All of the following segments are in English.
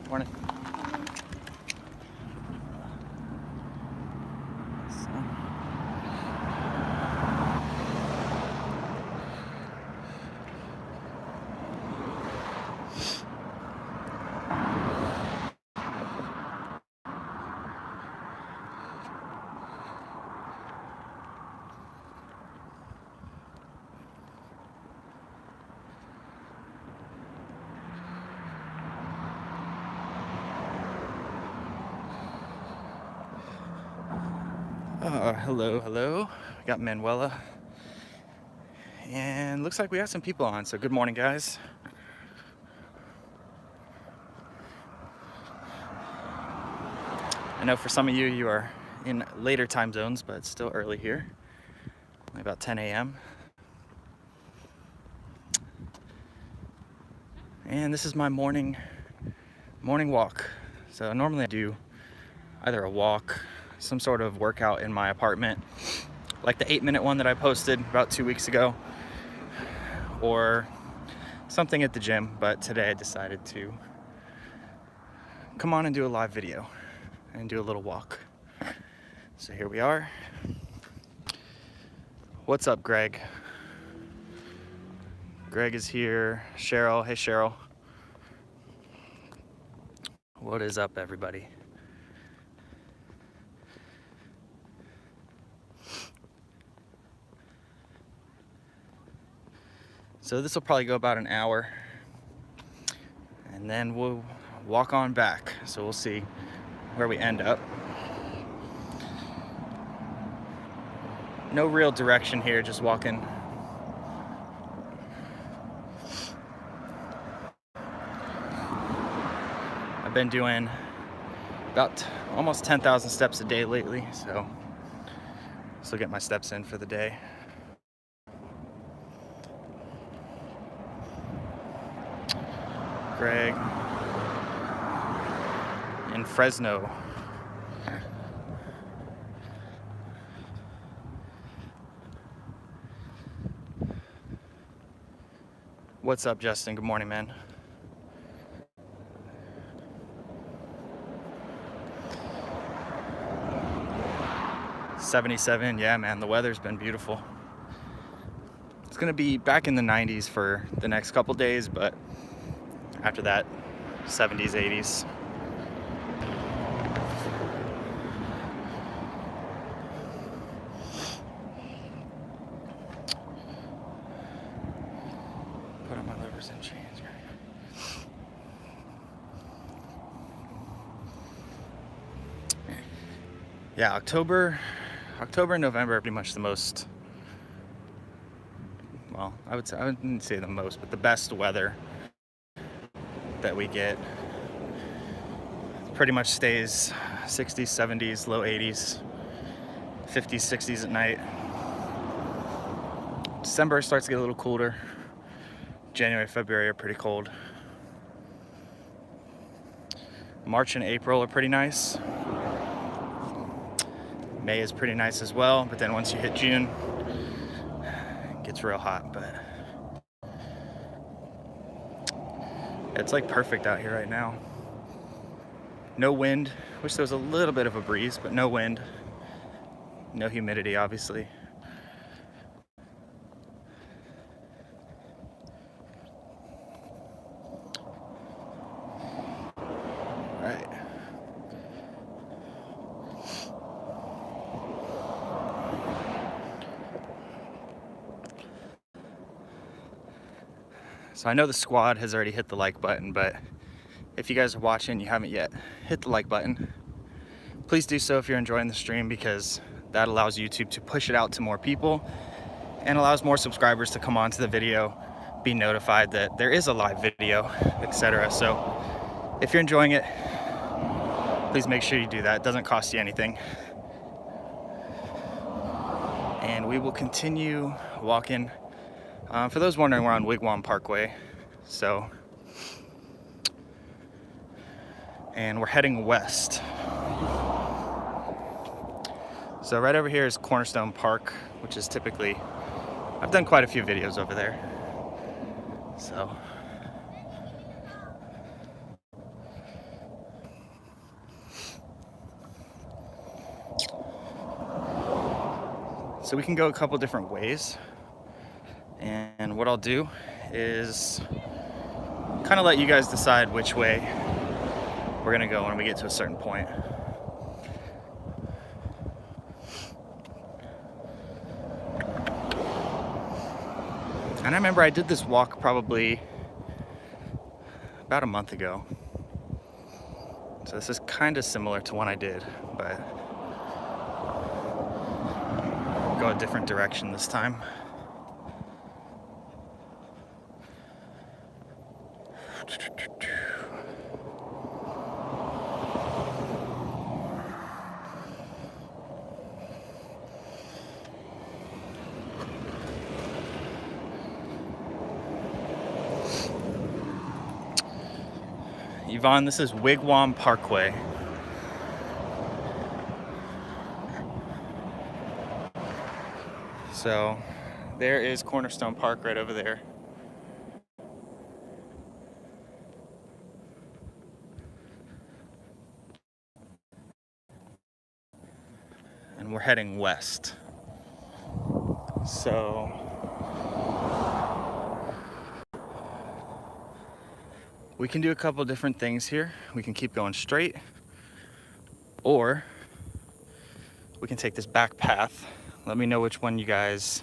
Morning. Hello. Got Manuela. And looks like we have some people on, so good morning, guys. I know for some of you are in later time zones, but it's still early here. Only about 10 a.m. And this is my morning walk. So normally I do either a walk, some sort of workout in my apartment, like the 8-minute one that I posted about 2 weeks ago, or something at the gym. But today I decided to come on and do a live video and do a little walk. So here we are. What's up, Greg? Greg is here. Cheryl, hey Cheryl. What is up, everybody? So this will probably go about an hour, and then we'll walk on back. So we'll see where we end up. No real direction here, just walking. I've been doing about almost 10,000 steps a day lately, so this will get my steps in for the day. Greg in Fresno. What's up, Justin? Good morning, man. $77, yeah, man, the weather's been beautiful. It's gonna be back in the 90s for the next couple days, but after that, 70s, 80s. Put on my levers and chains. Yeah, October and November are pretty much the most, well, I wouldn't say the most, but the best weather that we get. Pretty much stays 60s, 70s, low 80s, 50s, 60s at night. December starts to get a little colder. January, February are pretty cold. March and April are pretty nice. May is pretty nice as well, but then once you hit June, it gets real hot. But it's like perfect out here right now. No wind. Wish there was a little bit of a breeze, but no wind. No humidity, obviously. Right. So I know the squad has already hit the like button, but if you guys are watching and you haven't yet, hit the like button. Please do so if you're enjoying the stream, because that allows YouTube to push it out to more people and allows more subscribers to come onto the video, be notified that there is a live video, etc. So if you're enjoying it, please make sure you do that. It doesn't cost you anything. and we will continue walking. For those wondering, we're on Wigwam Parkway, and we're heading west. So right over here is Cornerstone Park, which is typically, I've done quite a few videos over there. So we can go a couple different ways. And what I'll do is kind of let you guys decide which way we're gonna go when we get to a certain point. And I remember I did this walk probably about a month ago. So this is kind of similar to one I did, but go a different direction this time. Yvonne, this is Wigwam Parkway. So there is Cornerstone Park right over there. And we're heading west. So we can do a couple different things here. We can keep going straight, or we can take this back path. Let me know which one you guys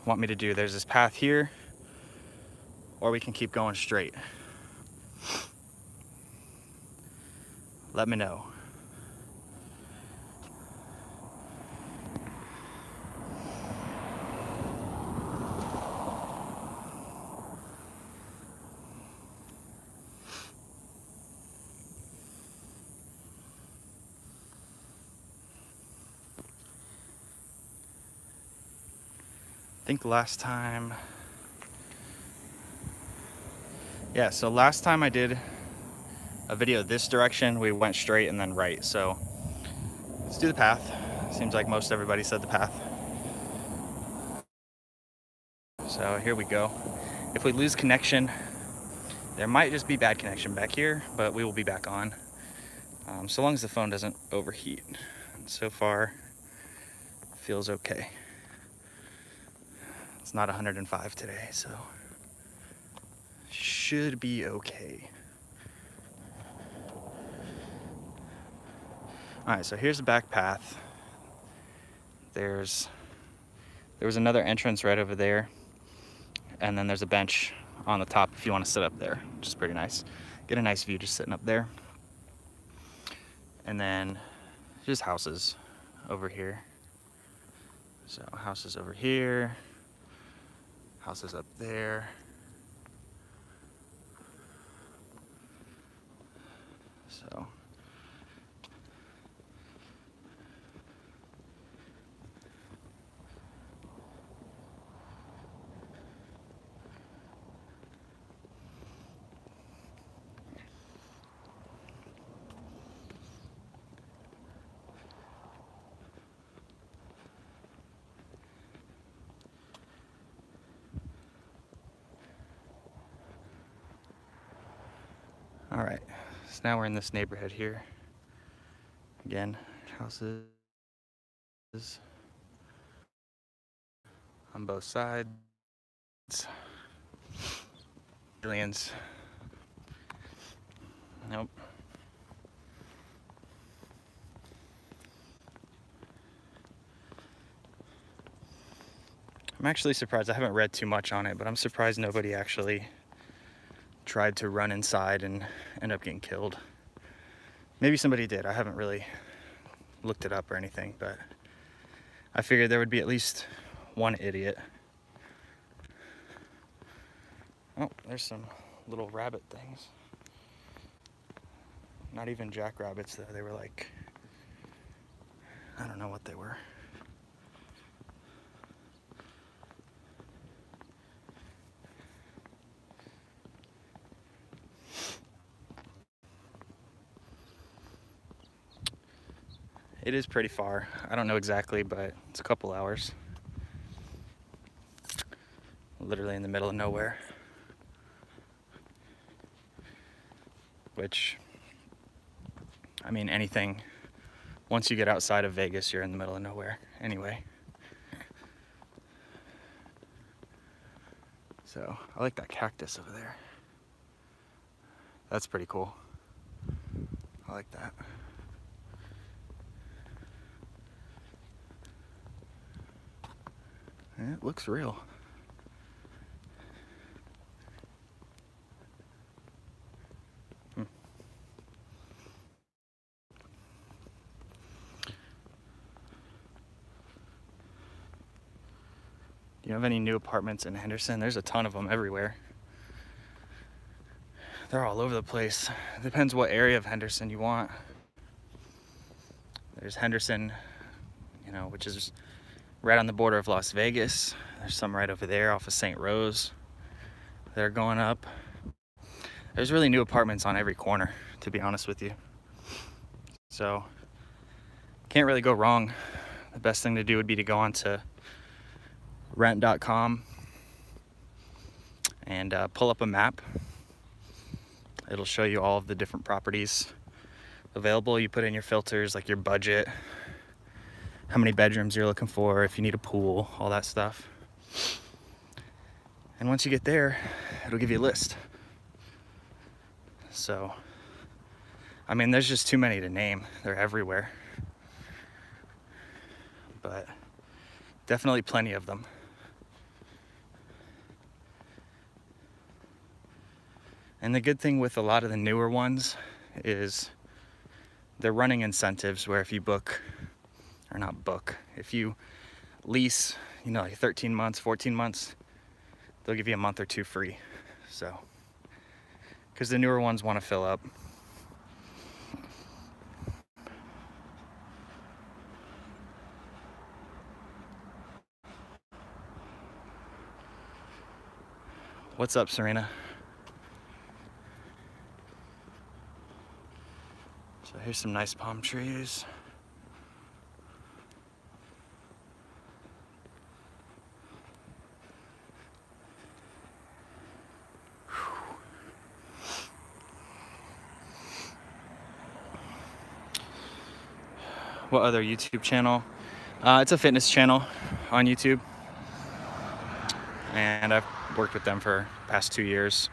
want me to do. There's this path here, or we can keep going straight. Let me know. I think last time, yeah, so last time I did a video this direction, we went straight and then right. So let's do the path. Seems like most everybody said the path. So here we go. If we lose connection, there might just be bad connection back here, but we will be back on. So long as the phone doesn't overheat. And so far, feels okay. It's not 105 today, so should be okay. All right, so here's the back path. There was another entrance right over there, and then there's a bench on the top if you want to sit up there, which is pretty nice. Get a nice view just sitting up there. And then just houses over here. So houses over here, houses up there. So all right, so now we're in this neighborhood here. Again, houses on both sides. Aliens. Nope. I'm actually surprised. I haven't read too much on it, but I'm surprised nobody actually tried to run inside and end up getting killed. Maybe somebody did. I haven't really looked it up or anything, but I figured there would be at least one idiot. Oh, there's some little rabbit things. Not even jackrabbits though. They were like, I don't know what they were. It is pretty far. I don't know exactly, but it's a couple hours. Literally in the middle of nowhere. Which, I mean, anything, once you get outside of Vegas, you're in the middle of nowhere anyway. So, I like that cactus over there. That's pretty cool. I like that. Yeah, it looks real. Do you have any new apartments in Henderson? There's a ton of them everywhere. They're all over the place. It depends what area of Henderson you want. There's Henderson, you know, which is right on the border of Las Vegas. There's some right over there off of St. Rose that are going up. There's really new apartments on every corner, to be honest with you. So, can't really go wrong. The best thing to do would be to go on to rent.com and pull up a map. It'll show you all of the different properties available. You put in your filters, like your budget, how many bedrooms you're looking for, if you need a pool, all that stuff. And once you get there, it'll give you a list. So, I mean, there's just too many to name. They're everywhere. But definitely plenty of them. And the good thing with a lot of the newer ones is they're running incentives where if you book, or not book, if you lease, you know, like 13 months, 14 months, they'll give you a month or two free. So, because the newer ones want to fill up. What's up, Serena? So here's some nice palm trees. What other YouTube channel? It's a fitness channel on YouTube. And I've worked with them for the past 2 years.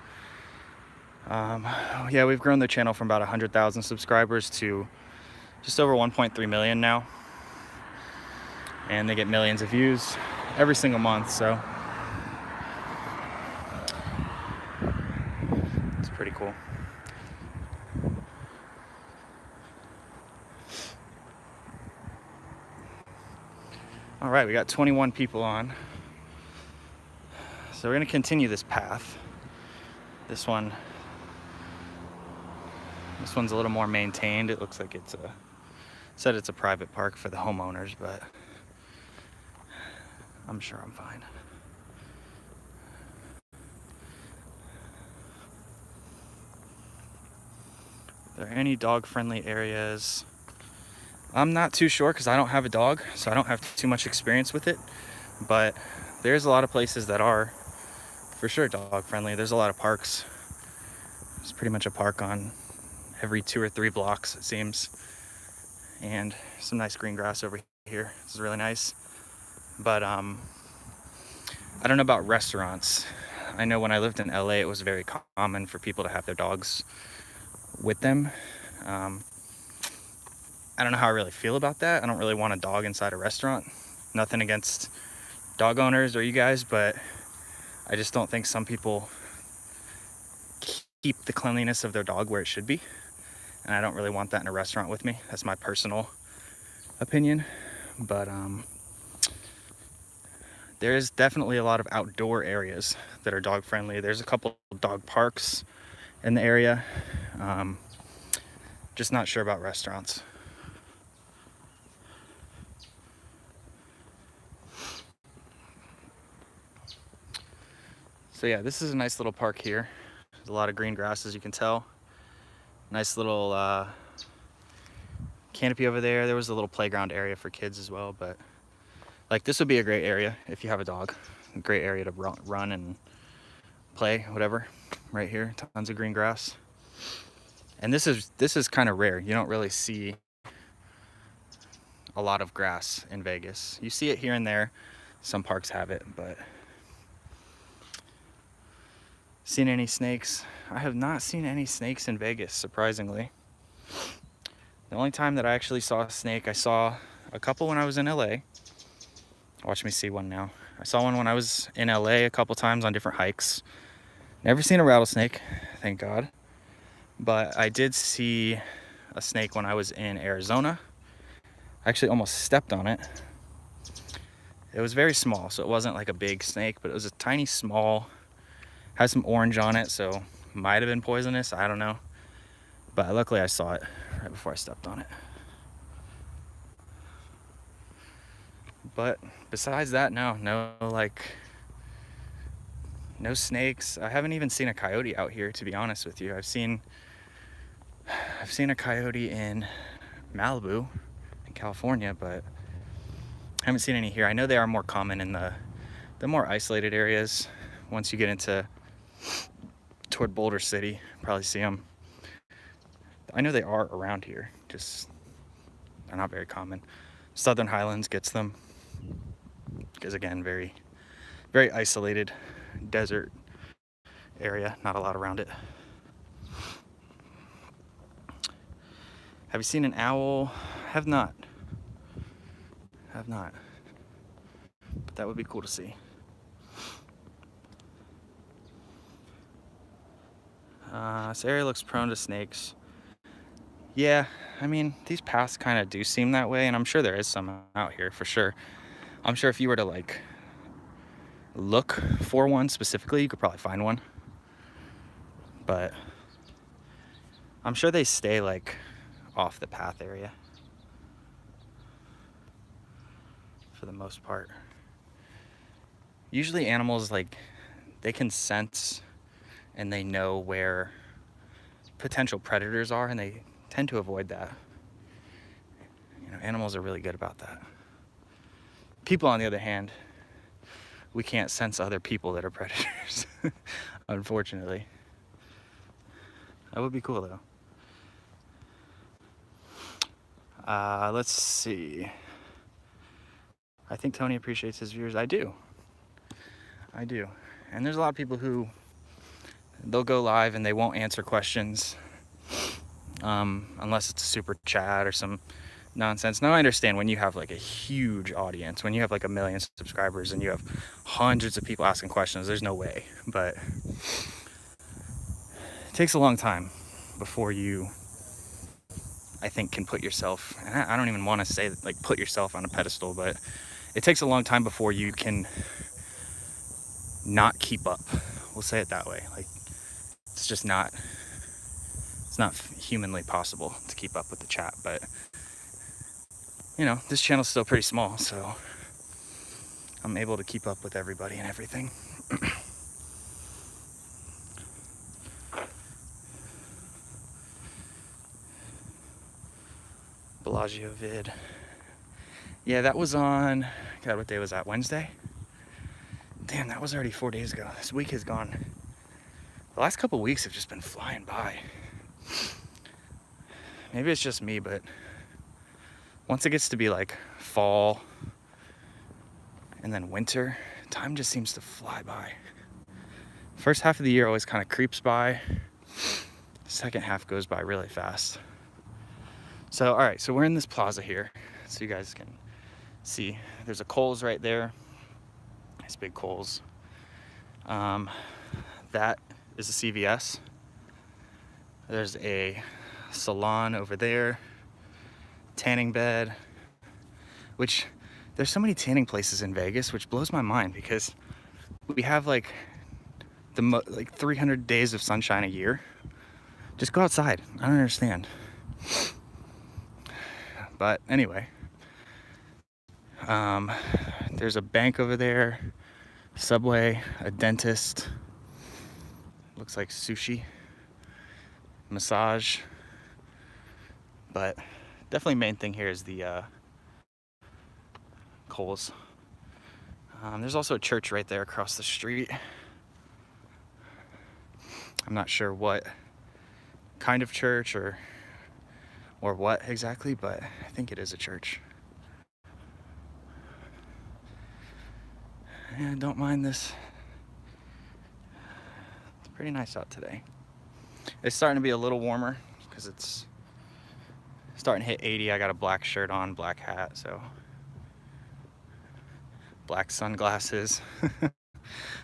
Yeah, we've grown the channel from about 100,000 subscribers to just over 1.3 million now. And they get millions of views every single month, so it's pretty cool. All right, we got 21 people on. So we're gonna continue this path. This one's a little more maintained. It looks like it's a private park for the homeowners, but I'm sure I'm fine. Are there any dog-friendly areas? I'm not too sure because I don't have a dog, so I don't have too much experience with it. But there's a lot of places that are for sure dog-friendly. There's a lot of parks. There's pretty much a park on every 2 or 3 blocks, it seems. And some nice green grass over here. This is really nice. But I don't know about restaurants. I know when I lived in LA, it was very common for people to have their dogs with them. I don't know how I really feel about that. I don't really want a dog inside a restaurant. Nothing against dog owners or you guys, but I just don't think some people keep the cleanliness of their dog where it should be. And I don't really want that in a restaurant with me. That's my personal opinion. But there is definitely a lot of outdoor areas that are dog friendly. There's a couple dog parks in the area. Just not sure about restaurants. So yeah, this is a nice little park here. There's a lot of green grass, as you can tell. Nice little canopy over there. There was a little playground area for kids as well, but like this would be a great area if you have a dog. A great area to run and play, whatever. Right here, tons of green grass. And this is kind of rare. You don't really see a lot of grass in Vegas. You see it here and there. Some parks have it, but seen any snakes? I have not seen any snakes in Vegas, surprisingly. The only time that I actually saw a snake, I saw a couple when I was in LA. Watch me see one now. I saw one when I was in LA a couple times on different hikes. Never seen a rattlesnake, thank God. But I did see a snake when I was in Arizona. I actually almost stepped on it. It was very small, so it wasn't like a big snake, but it was a tiny, small, had some orange on it, so might have been poisonous, I don't know. But luckily I saw it right before I stepped on it. But besides that, no snakes. I haven't even seen a coyote out here, to be honest with you. I've seen a coyote in Malibu, in California, but I haven't seen any here. I know they are more common in the more isolated areas. Once you get toward Boulder City, probably see them. I know they are around here, just they're not very common. Southern Highlands gets them because, again, very, very isolated desert area, not a lot around it. Have you seen an owl? Have not. But that would be cool to see. This area looks prone to snakes. Yeah, I mean, these paths kind of do seem that way, and I'm sure there is some out here for sure. I'm sure if you were to like look for one specifically, you could probably find one. But I'm sure they stay like off the path area for the most part. Usually animals, like, they can sense and they know where potential predators are, and they tend to avoid that. You know, animals are really good about that. People, on the other hand, we can't sense other people that are predators, unfortunately. That would be cool, though. Let's see. I think Tony appreciates his viewers. I do. And there's a lot of people who, they'll go live and they won't answer questions unless it's a super chat or some nonsense. Now, I understand when you have like a huge audience, when you have like 1 million subscribers and you have hundreds of people asking questions, there's no way. But it takes a long time before you, I think, can put yourself, and I don't even want to say like put yourself on a pedestal, but it takes a long time before you can not keep up. We'll say it that way. Like, it's just not, it's not humanly possible to keep up with the chat. But you know, this channel's still pretty small, so I'm able to keep up with everybody and everything. Bellagio vid. Yeah, that was on, God, what day was that? Wednesday? Damn, that was already 4 days ago. This week has gone, the last couple weeks have just been flying by. Maybe it's just me, but once it gets to be like fall and then winter, time just seems to fly by. First half of the year always kind of creeps by. Second half goes by really fast. So, all right, so we're in this plaza here, so you guys can see. There's a Kohl's right there. Nice big Kohl's. That is a CVS. There's a salon over there. Tanning bed. Which, there's so many tanning places in Vegas, which blows my mind because we have like 300 days of sunshine a year. Just go outside. I don't understand. But anyway, there's a bank over there, Subway, a dentist, looks like sushi, massage, but definitely main thing here is the Kohl's. There's also a church right there across the street. I'm not sure what kind of church or what exactly, but I think it is a church. And don't mind this. It's pretty nice out today. It's starting to be a little warmer because it's starting to hit 80. I got a black shirt on, black hat, so black sunglasses.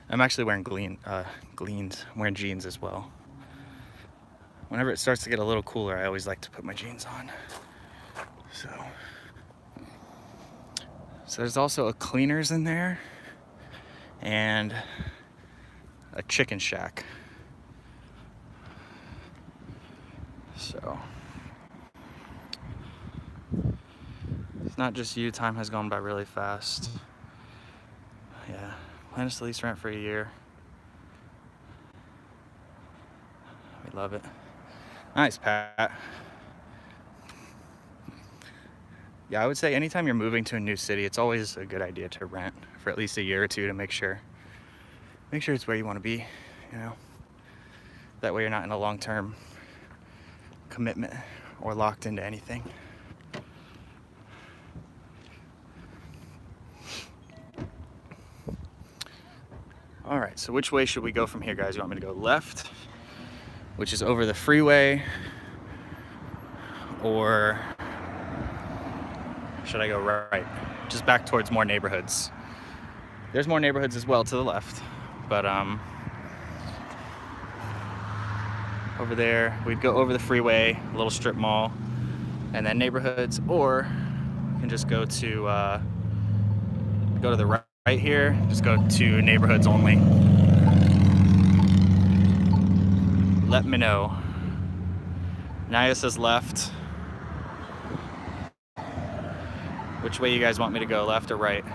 I'm actually wearing Gleans, I'm wearing jeans as well. Whenever it starts to get a little cooler, I always like to put my jeans on. So there's also a cleaners in there and a chicken shack. So it's not just you, time has gone by really fast. Yeah, plan us to lease rent for a year. We love it. Nice, Pat. Yeah, I would say anytime you're moving to a new city, it's always a good idea to rent for at least a year or two to make sure it's where you want to be, you know. That way you're not in a long-term commitment or locked into anything. All right, so which way should we go from here, guys? You want me to go left, which is over the freeway, or should I go right? Just back towards more neighborhoods. There's more neighborhoods as well to the left, but over there, we'd go over the freeway, a little strip mall, and then neighborhoods, or we can just go to the right here, just go to neighborhoods only. Let me know. Naya says left. Which way you guys want me to go, left or right?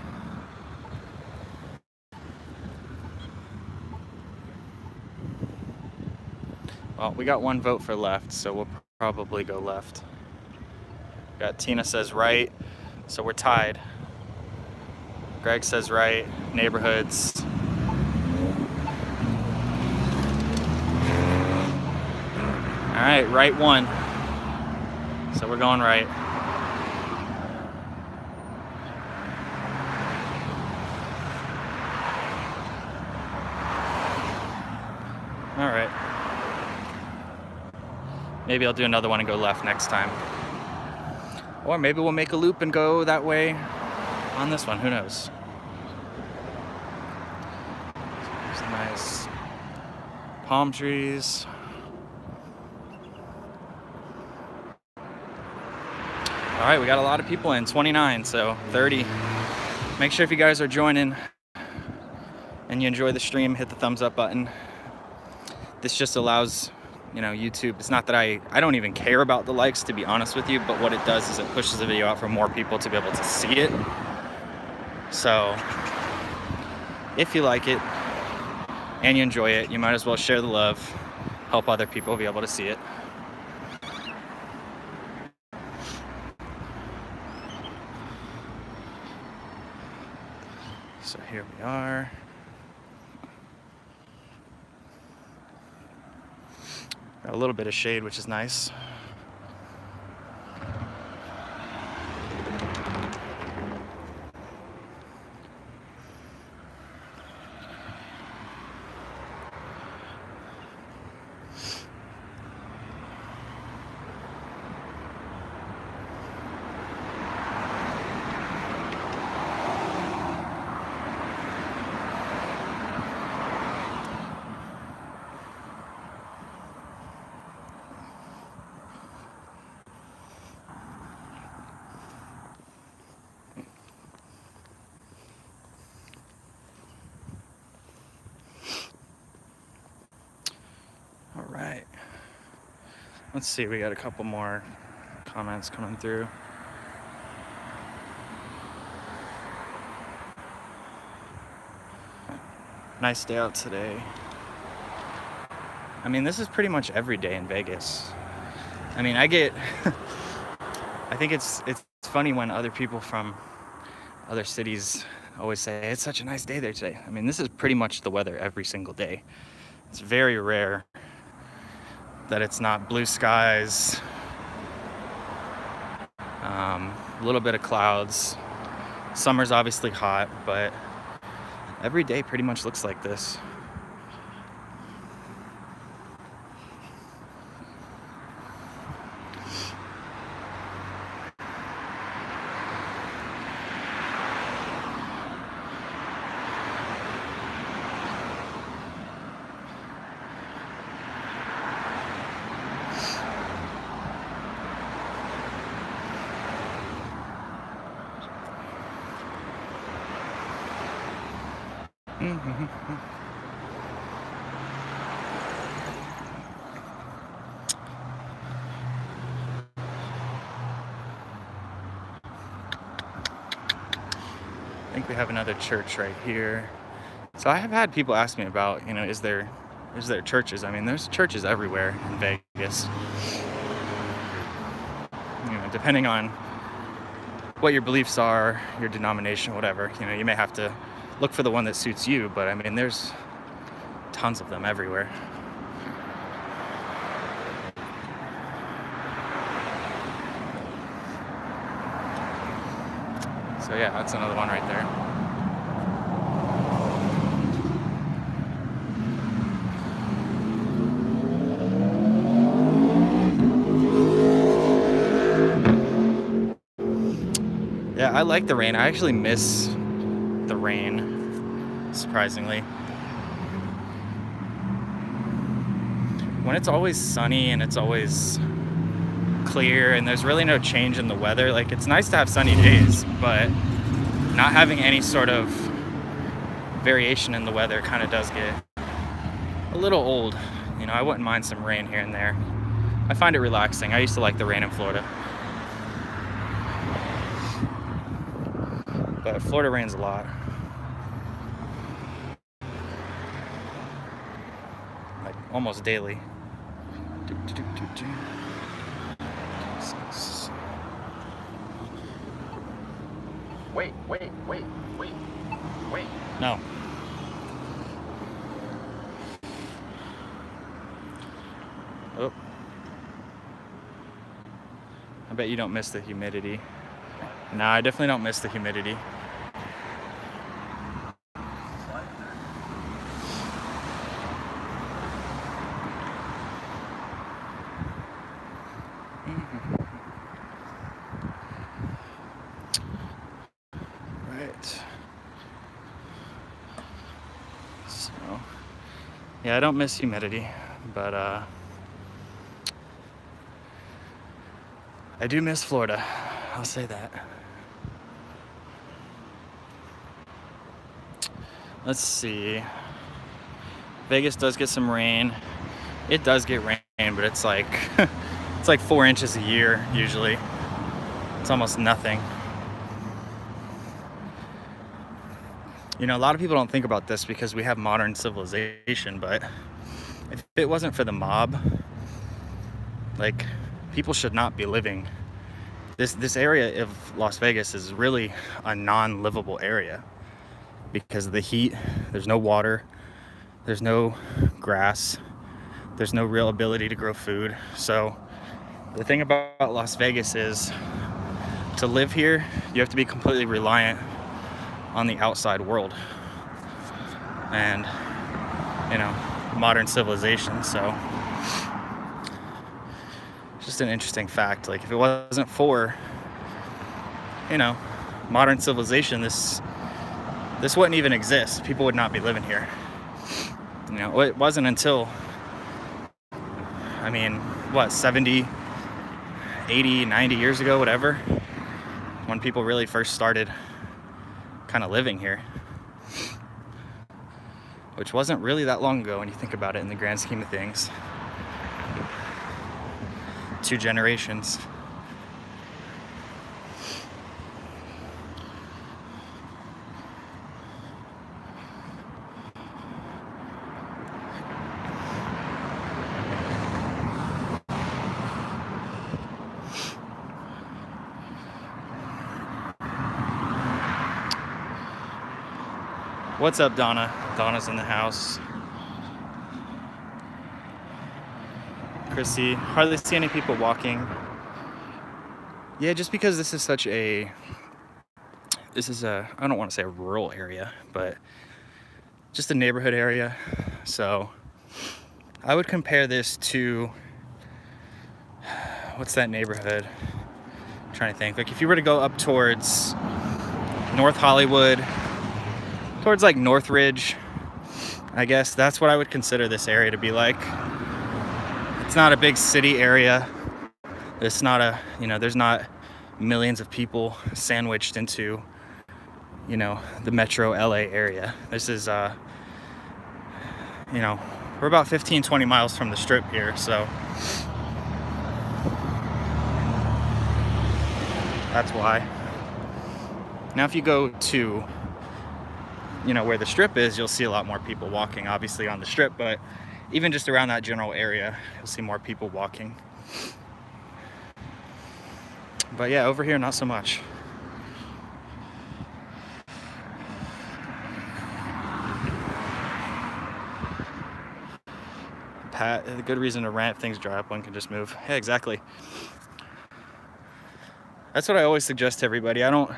Well, we got one vote for left, so we'll probably go left. Got Tina says right, so we're tied. Greg says right, neighborhoods. All right, right one. So we're going right. All right. Maybe I'll do another one and go left next time. Or maybe we'll make a loop and go that way on this one, who knows? There's nice palm trees. All right, we got a lot of people in, 29, so 30. Make sure if you guys are joining and you enjoy the stream, hit the thumbs up button. This just allows, you know, YouTube, it's not that I don't even care about the likes, to be honest with you, but what it does is it pushes the video out for more people to be able to see it. So if you like it and you enjoy it, you might as well share the love, help other people be able to see it. So here we are. Got a little bit of shade, which is nice. All right. Let's see, we got a couple more comments coming through. Nice day out today. I mean, this is pretty much every day in Vegas. I mean, I get I think it's funny when other people from other cities always say it's such a nice day there today. I mean, this is pretty much the weather every single day. It's very rare that it's not blue skies, a little bit of clouds. Summer's obviously hot, but every day pretty much looks like this. I think we have another church right here. So I have had people ask me about, is there churches? I mean, there's churches everywhere in Vegas. Depending on what your beliefs are, your denomination, whatever, you may have to look for the one that suits you, but I mean, there's tons of them everywhere. So yeah, that's another one right there. Yeah, I like the rain. I actually miss the rain, surprisingly. When it's always sunny and it's always clear and there's really no change in the weather, like, it's nice to have sunny days, but not having any sort of variation in the weather kind of does get a little old. I wouldn't mind some rain here and there. I find it relaxing. I used to like the rain in Florida. But Florida rains a lot. Like almost daily. Wait. No. Oh. I bet you don't miss the humidity. No, I definitely don't miss the humidity. Right. So, yeah, I don't miss humidity, but I do miss Florida. I'll say that. Let's see. Vegas does get some rain. It does get rain, but it's like it's like 4 inches a year usually. It's almost nothing. A lot of people don't think about this because we have modern civilization, but if it wasn't for the mob, like, people should not be living. This area of Las Vegas is really a non-livable area because of the heat. There's no water, there's no grass, there's no real ability to grow food. So the thing about Las Vegas is, to live here, you have to be completely reliant on the outside world and modern civilization. So it's just an interesting fact. Like, if it wasn't for modern civilization, this wouldn't even exist. People would not be living here. It wasn't until 70, 80, 90 years ago, whatever, when people really first started kind of living here, which wasn't really that long ago when you think about it in the grand scheme of things. 2 generations. What's up, Donna? Donna's in the house. Chrissy, hardly see any people walking. Yeah, just because this is I don't want to say a rural area, but just a neighborhood area. So I would compare this to, what's that neighborhood? I'm trying to think. Like if you were to go up towards North Hollywood, towards like Northridge, I guess that's what I would consider this area to be like. It's not a big city area. It's not there's not millions of people sandwiched into, the metro LA area. This is, we're about 15-20 miles from the strip here, so that's why. Now if you go to where the strip is, you'll see a lot more people walking, obviously on the strip, but even just around that general area, you'll see more people walking. But yeah, over here, not so much. Pat, a good reason to rent, things dry up, one can just move. Yeah, exactly. That's what I always suggest to everybody. I don't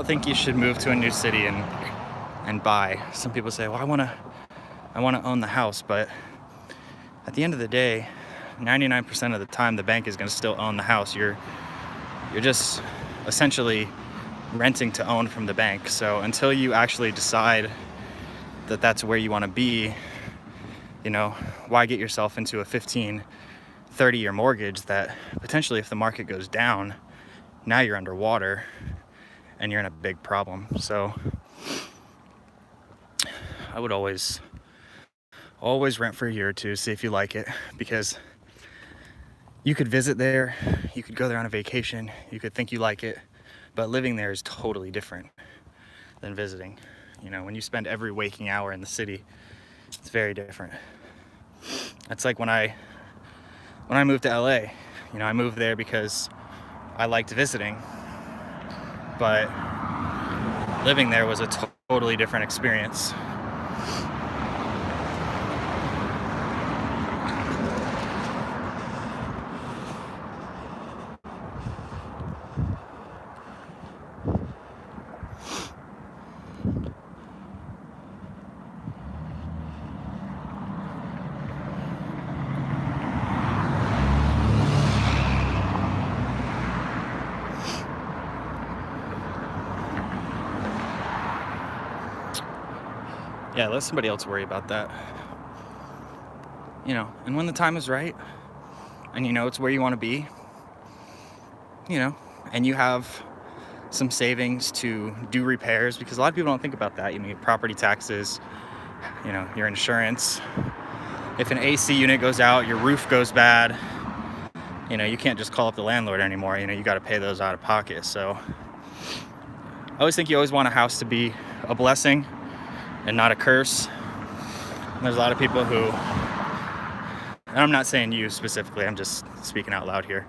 think you should move to a new city and buy. Some people say, well, I want to own the house, but at the end of the day, 99% of the time the bank is going to still own the house. You're just essentially renting to own from the bank. So until you actually decide that that's where you want to be, why get yourself into a 15-30 year mortgage that potentially, if the market goes down, now you're underwater and you're in a big problem. So I would always rent for a year or two, see if you like it, because you could visit there, you could go there on a vacation, you could think you like it, but living there is totally different than visiting. When you spend every waking hour in the city, it's very different. It's like when I moved to LA, I moved there because I liked visiting, but living there was a totally different experience. Yeah, let somebody else worry about that. And when the time is right, and it's where you want to be, and you have some savings to do repairs, because a lot of people don't think about that. Property taxes, your insurance. If an AC unit goes out, your roof goes bad, you can't just call up the landlord anymore. You got to pay those out of pocket. So I always think you always want a house to be a blessing and not a curse. And there's a lot of people who, and I'm not saying you specifically, I'm just speaking out loud here.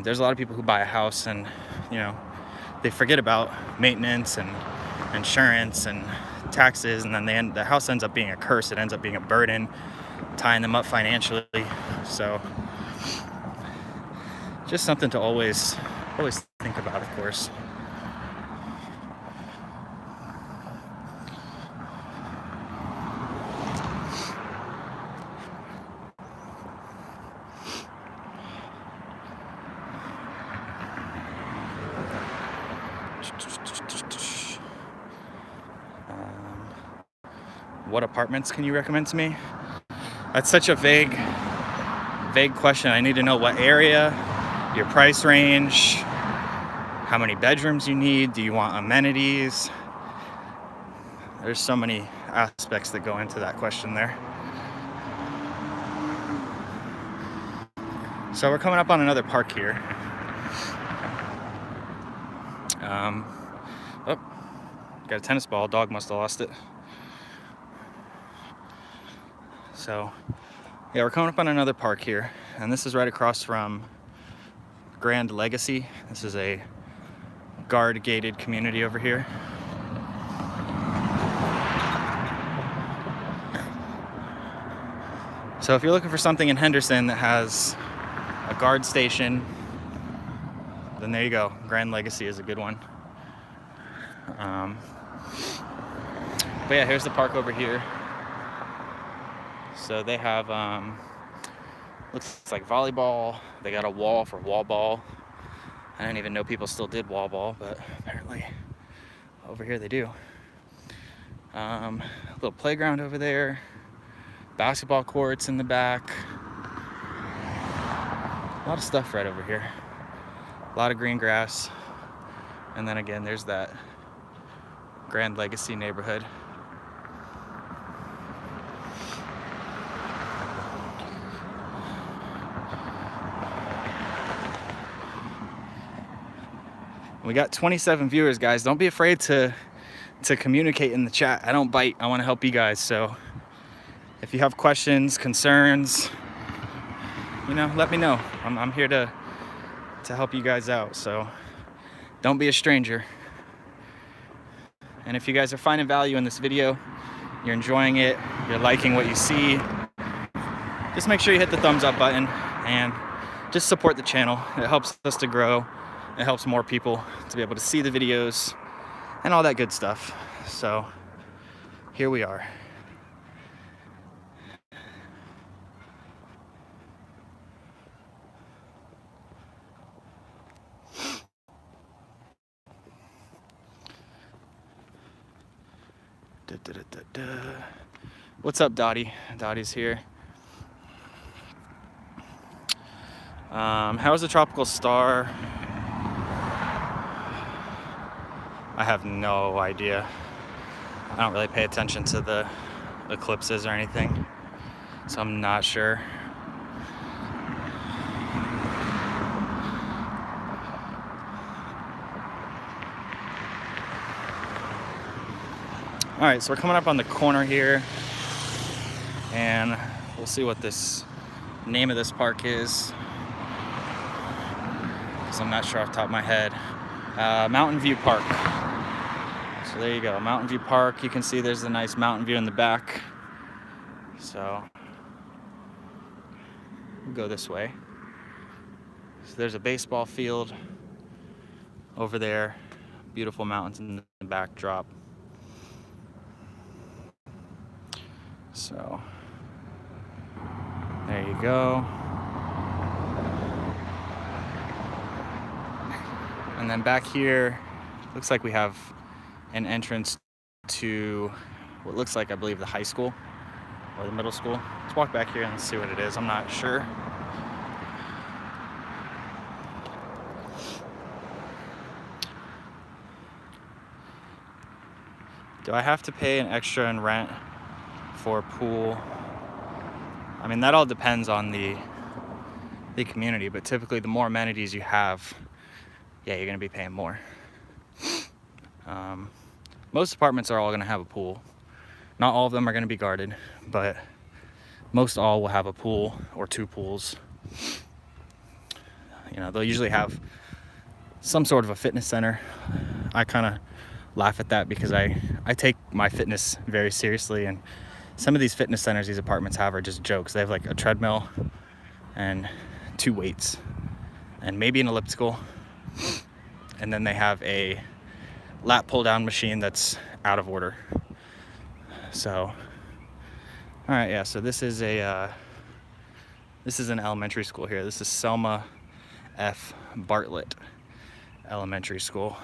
There's a lot of people who buy a house and, they forget about maintenance and insurance and taxes, and then the house ends up being a curse. It ends up being a burden, tying them up financially. So just something to always think about, of course. What apartments can you recommend to me? That's such a vague question. I need to know what area, your price range, how many bedrooms you need. Do you want amenities? There's so many aspects that go into that question there. So we're coming up on another park here. Got a tennis ball. Dog must have lost it. So yeah, we're coming up on another park here, and this is right across from Grand Legacy. This is a guard gated community over here. So if you're looking for something in Henderson that has a guard station, then there you go. Grand Legacy is a good one. But yeah, here's the park over here. So they have, looks like volleyball. They got a wall for wall ball. I didn't even know people still did wall ball, but apparently over here they do. A little playground over there. Basketball courts in the back. A lot of stuff right over here. A lot of green grass. And then again, there's that Grand Legacy neighborhood. We got 27 viewers, guys. Don't be afraid to communicate in the chat. I don't bite. I want to help you guys. So if you have questions, concerns, you know, let me know. I'm here to help you guys out. So don't be a stranger. And if you guys are finding value in this video, you're enjoying it, you're liking what you see, just make sure you hit the thumbs up button and just support the channel. It helps us to grow. It helps more people to be able to see the videos and all that good stuff. So here we are. What's up, Dottie? Dottie's here. How is the tropical star? I have no idea. I don't really pay attention to the eclipses or anything, so I'm not sure. All right, so we're coming up on the corner here, and we'll see what this name of this park is, because I'm not sure off the top of my head. Mountain View Park. So there you go, Mountain View Park. You can see there's a nice mountain view in the back. So we'll go this way. So there's a baseball field over there. Beautiful mountains in the backdrop. So there you go. And then back here, looks like we have an entrance to what looks like, I believe, the high school or the middle school. Let's walk back here and see what it is. I'm not sure. Do I have to pay an extra in rent for a pool? I mean, that all depends on the community, but typically the more amenities you have, yeah, you're gonna be paying more. Most apartments are all gonna have a pool. Not all of them are gonna be guarded, but most all will have a pool or two pools. You know, they'll usually have some sort of a fitness center. I kind of laugh at that because I take my fitness very seriously, and some of these fitness centers these apartments have are just jokes. They have like a treadmill and 2 weights and maybe an elliptical, and then they have a lat pull down machine that's out of order. So all right, yeah, so this is an elementary school here. This is Selma F. Bartlett Elementary School.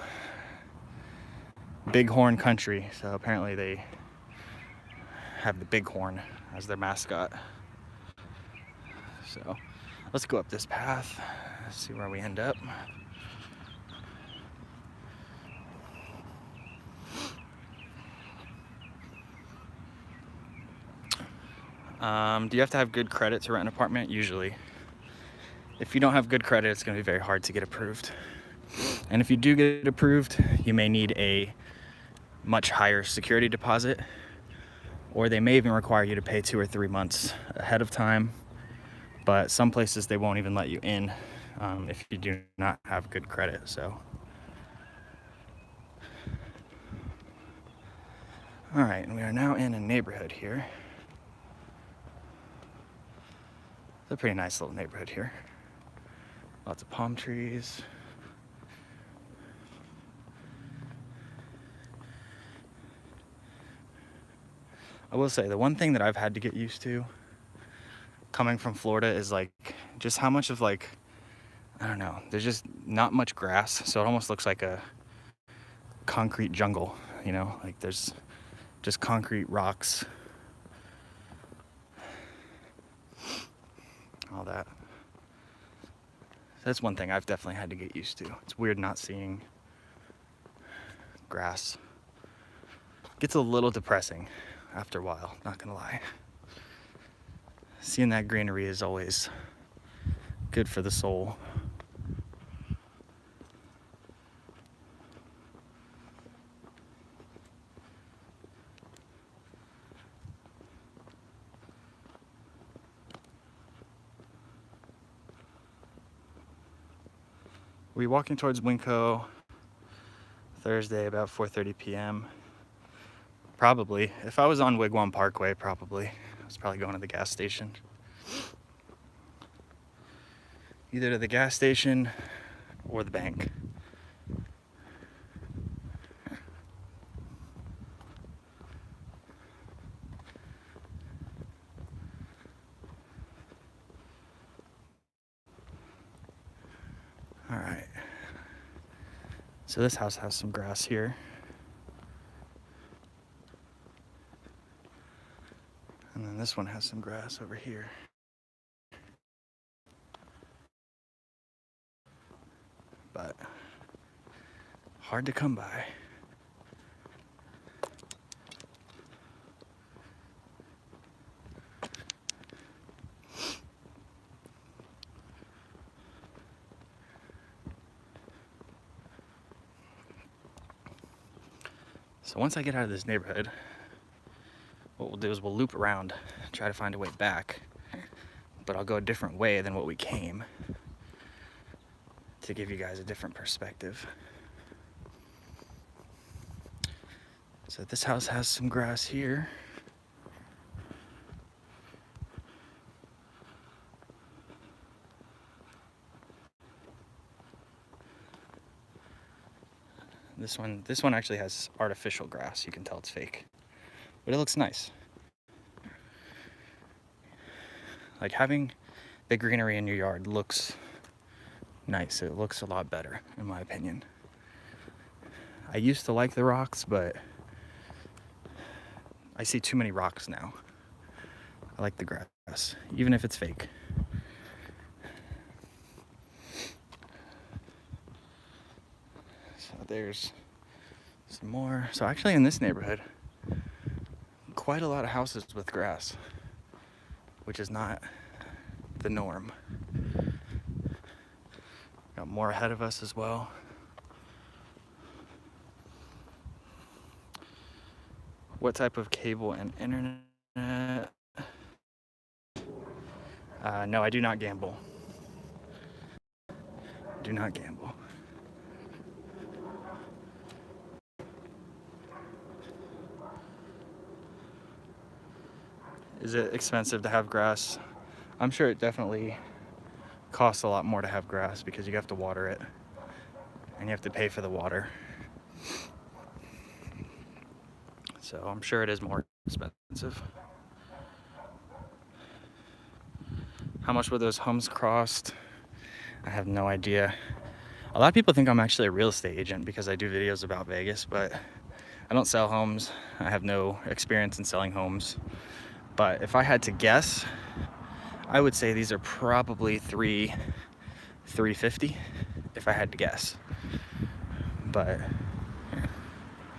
Bighorn Country, so apparently they have the bighorn as their mascot. So let's go up this path, see where we end up. Do you have to have good credit to rent an apartment? Usually. If you don't have good credit, it's going to be very hard to get approved. And if you do get approved, you may need a much higher security deposit, or they may even require you to pay 2 or 3 months ahead of time. But some places they won't even let you in if you do not have good credit. So All right, and we are now in a neighborhood here. It's a pretty nice little neighborhood here. Lots of palm trees. I will say the one thing that I've had to get used to coming from Florida is like just how much of like, I don't know, there's just not much grass, so it almost looks like a concrete jungle, you know, like there's just concrete rocks, all that. That's one thing I've definitely had to get used to. It's weird not seeing grass. Gets a little depressing after a while, not gonna lie. Seeing that greenery is always good for the soul. We're walking towards Winco Thursday about 4:30 p.m. Probably. If I was on Wigwam Parkway, probably. I was probably going to the gas station. Either to the gas station or the bank. All right. So this house has some grass here. And then this one has some grass over here. But hard to come by. So once I get out of this neighborhood, what we'll do is we'll loop around, try to find a way back, but I'll go a different way than what we came to give you guys a different perspective. So this house has some grass here. This one actually has artificial grass. You can tell it's fake, but it looks nice. Like having the greenery in your yard looks nice. It looks a lot better, in my opinion. I used to like the rocks, but I see too many rocks now. I like the grass, even if it's fake. So there's some more. So actually in this neighborhood, quite a lot of houses with grass, which is not the norm. Got more ahead of us as well. What type of cable and internet? No, I do not gamble. Do not gamble. Is it expensive to have grass? I'm sure it definitely costs a lot more to have grass because you have to water it and you have to pay for the water. So I'm sure it is more expensive. How much would those homes cost? I have no idea. A lot of people think I'm actually a real estate agent because I do videos about Vegas, but I don't sell homes. I have no experience in selling homes. But if I had to guess, I would say these are probably $350 if I had to guess. But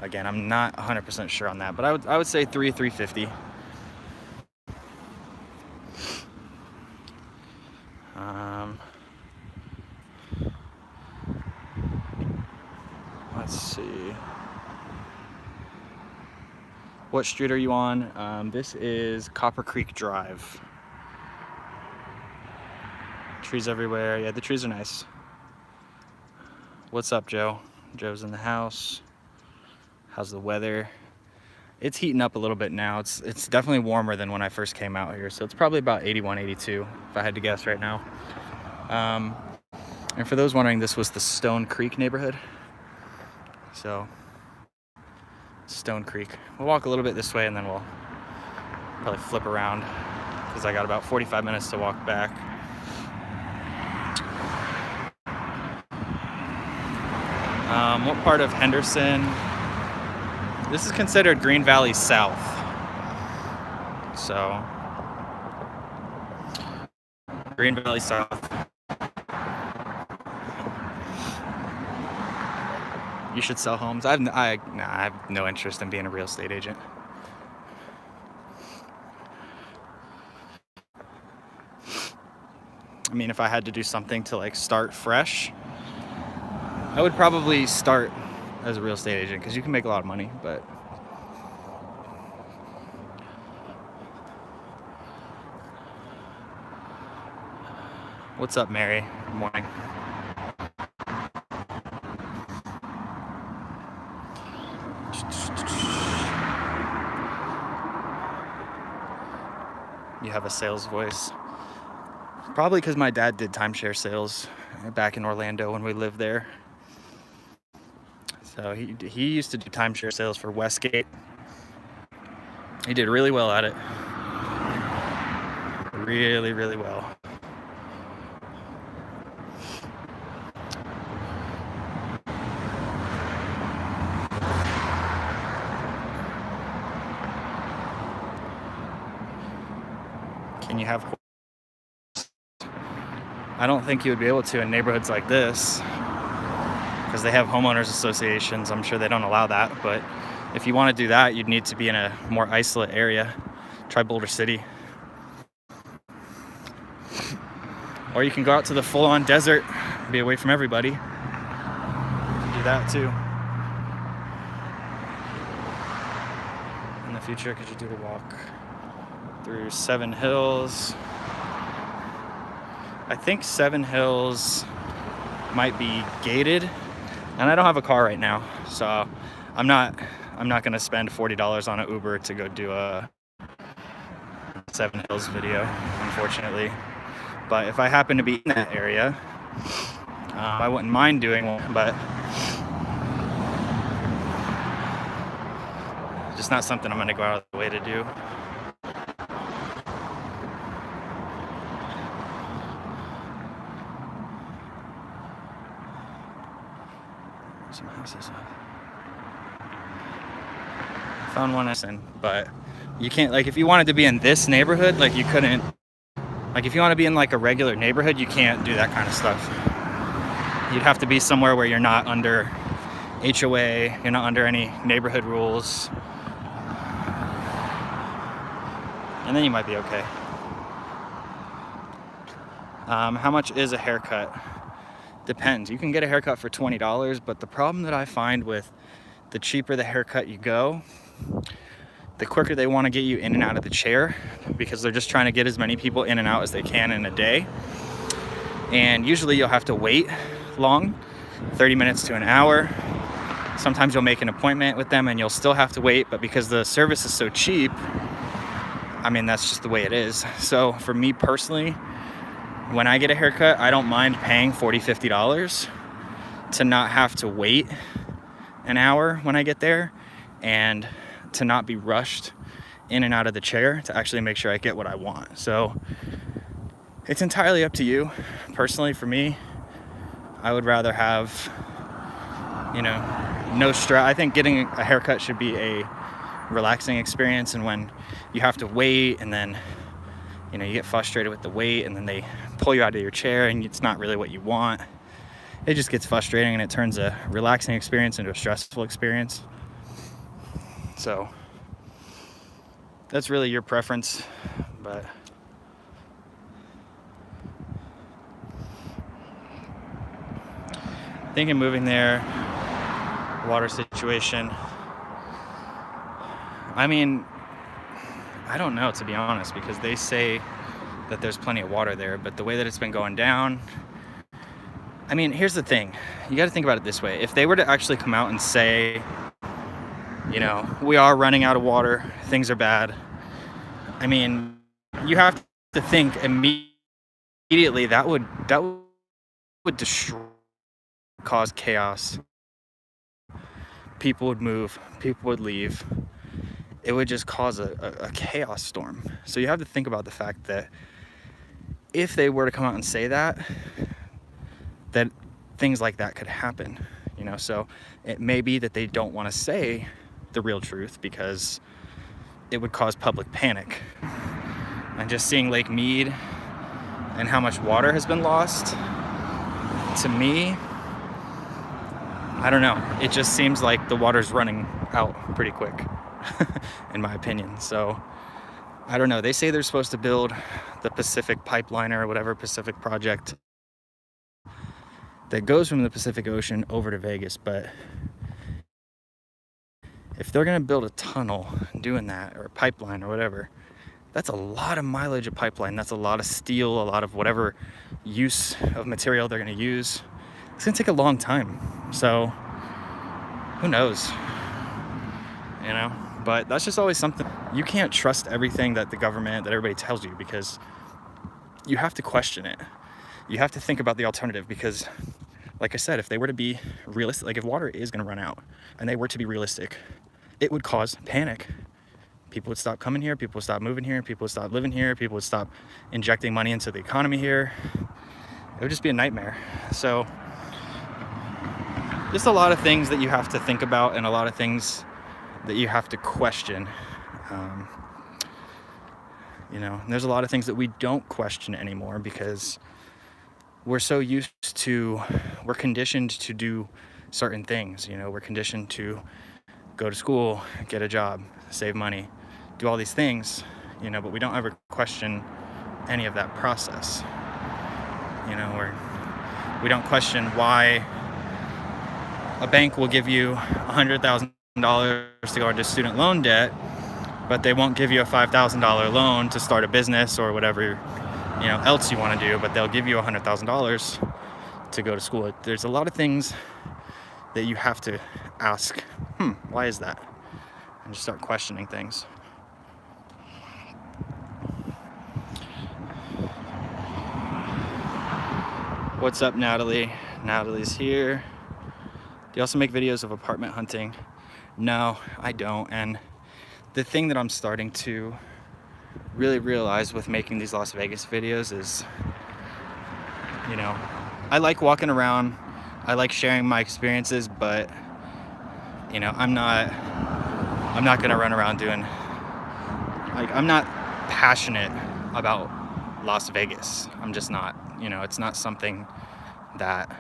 again, I'm not 100% sure on that, but I would say $350. Let's see. What street are you on? This is Copper Creek Drive. Trees everywhere. Yeah, the trees are nice. What's up, Joe? Joe's in the house. How's the weather? It's heating up a little bit now. It's definitely warmer than when I first came out here. So it's probably about 81, 82, if I had to guess right now. And for those wondering, this was the Stone Creek neighborhood. So, Stone Creek. We'll walk a little bit this way and then we'll probably flip around because I got about 45 minutes to walk back. What part of Henderson? This is considered Green Valley South. So, Green Valley South. You should sell homes. I have no interest in being a real estate agent. I mean, if I had to do something to like start fresh, I would probably start as a real estate agent because you can make a lot of money, but what's up, Mary? Good morning. You have a sales voice. Probably because my dad did timeshare sales back in Orlando when we lived there. So he used to do timeshare sales for Westgate. He did really well at it. Really, really well. Can you have horses? I don't think you would be able to in neighborhoods like this because they have homeowners associations. I'm sure they don't allow that, but if you want to do that, you'd need to be in a more isolate area. Try Boulder City. Or you can go out to the full-on desert, be away from everybody. You can do that too. In the future, could you do a walk through Seven Hills? I think Seven Hills might be gated, and I don't have a car right now, so I'm not gonna spend $40 on an Uber to go do a Seven Hills video, unfortunately. But if I happen to be in that area, I wouldn't mind doing one, but just not something I'm gonna go out of the way to do. Some houses. Found one, but you can't, like, if you wanted to be in this neighborhood, like, you couldn't, like, if you want to be in like a regular neighborhood, you can't do that kind of stuff. You'd have to be somewhere where you're not under HOA, you're not under any neighborhood rules, and then you might be okay. How much is a haircut? Depends. You can get a haircut for $20, but the problem that I find with the cheaper the haircut you go, the quicker they want to get you in and out of the chair, because they're just trying to get as many people in and out as they can in a day. And usually you'll have to wait long, 30 minutes to an hour. Sometimes you'll make an appointment with them and you'll still have to wait, but because the service is so cheap, I mean, that's just the way it is. So for me personally, when I get a haircut, I don't mind paying $40, $50 to not have to wait an hour when I get there and to not be rushed in and out of the chair, to actually make sure I get what I want. So it's entirely up to you. Personally, for me, I would rather have, you know, no stress. I think getting a haircut should be a relaxing experience, and when you have to wait and then, you know, you get frustrated with the wait and then they pull you out of your chair and it's not really what you want, it just gets frustrating and it turns a relaxing experience into a stressful experience. So that's really your preference, but thinking moving there, water situation. I mean, I don't know, to be honest, because they say that there's plenty of water there, but the way that it's been going down, I mean, here's the thing. You got to think about it this way. If they were to actually come out and say You know, we are running out of water. Things are bad. I mean, you have to think immediately that would destroy, cause chaos. People would move. People would leave. It would just cause a chaos storm. So you have to think about the fact that if they were to come out and say that things like that could happen, you know. So it may be that they don't want to say the real truth because it would cause public panic. And just seeing Lake Mead and how much water has been lost, to me, I don't know. It just seems like the water's running out pretty quick, in my opinion. So I don't know. They say they're supposed to build the Pacific Pipeline or whatever Pacific project that goes from the Pacific Ocean over to Vegas. But if they're going to build a tunnel doing that, or a pipeline or whatever, that's a lot of mileage of pipeline. That's a lot of steel, a lot of whatever use of material they're going to use. It's going to take a long time. So who knows, you know? But that's just always something. You can't trust everything that the government, that everybody tells you, because you have to question it. You have to think about the alternative, because like I said, if they were to be realistic, like if water is going to run out and they were to be realistic, it would cause panic. People would stop coming here, people would stop moving here, people would stop living here, people would stop injecting money into the economy here. It would just be a nightmare. So just a lot of things that you have to think about, and a lot of things that you have to question. You know, and there's a lot of things that we don't question anymore because we're so used to, we're conditioned to do certain things. You know, we're conditioned to go to school, get a job, save money, do all these things, you know, but we don't ever question any of that process. You know, we don't question why a bank will give you $100,000 to go into student loan debt, but they won't give you a $5,000 loan to start a business or whatever, you know, else you want to do, but they'll give you $100,000 to go to school. There's a lot of things that you have to ask, why is that? And just start questioning things. What's up, Natalie? Natalie's here. Do you also make videos of apartment hunting? No, I don't. And the thing that I'm starting to really realize with making these Las Vegas videos is, you know, I like walking around, I like sharing my experiences, but you know, I'm not gonna run around doing, like, I'm not passionate about Las Vegas. I'm just not. You know, it's not something that,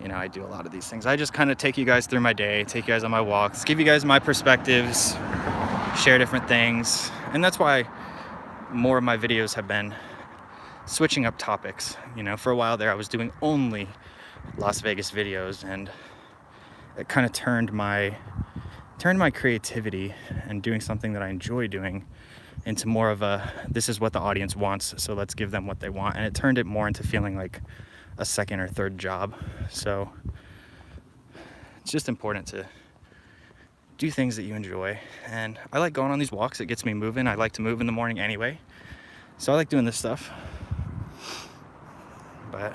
you know, I do a lot of these things. I just kind of take you guys through my day, take you guys on my walks, give you guys my perspectives, share different things. And that's why more of my videos have been switching up topics. You know, for a while there, I was doing only Las Vegas videos, and it kind of turned my creativity and doing something that I enjoy doing into more of a, this is what the audience wants, so let's give them what they want. And it turned it more into feeling like a second or third job. So it's just important to do things that you enjoy. And I like going on these walks. It gets me moving. I like to move in the morning anyway, so I like doing this stuff. But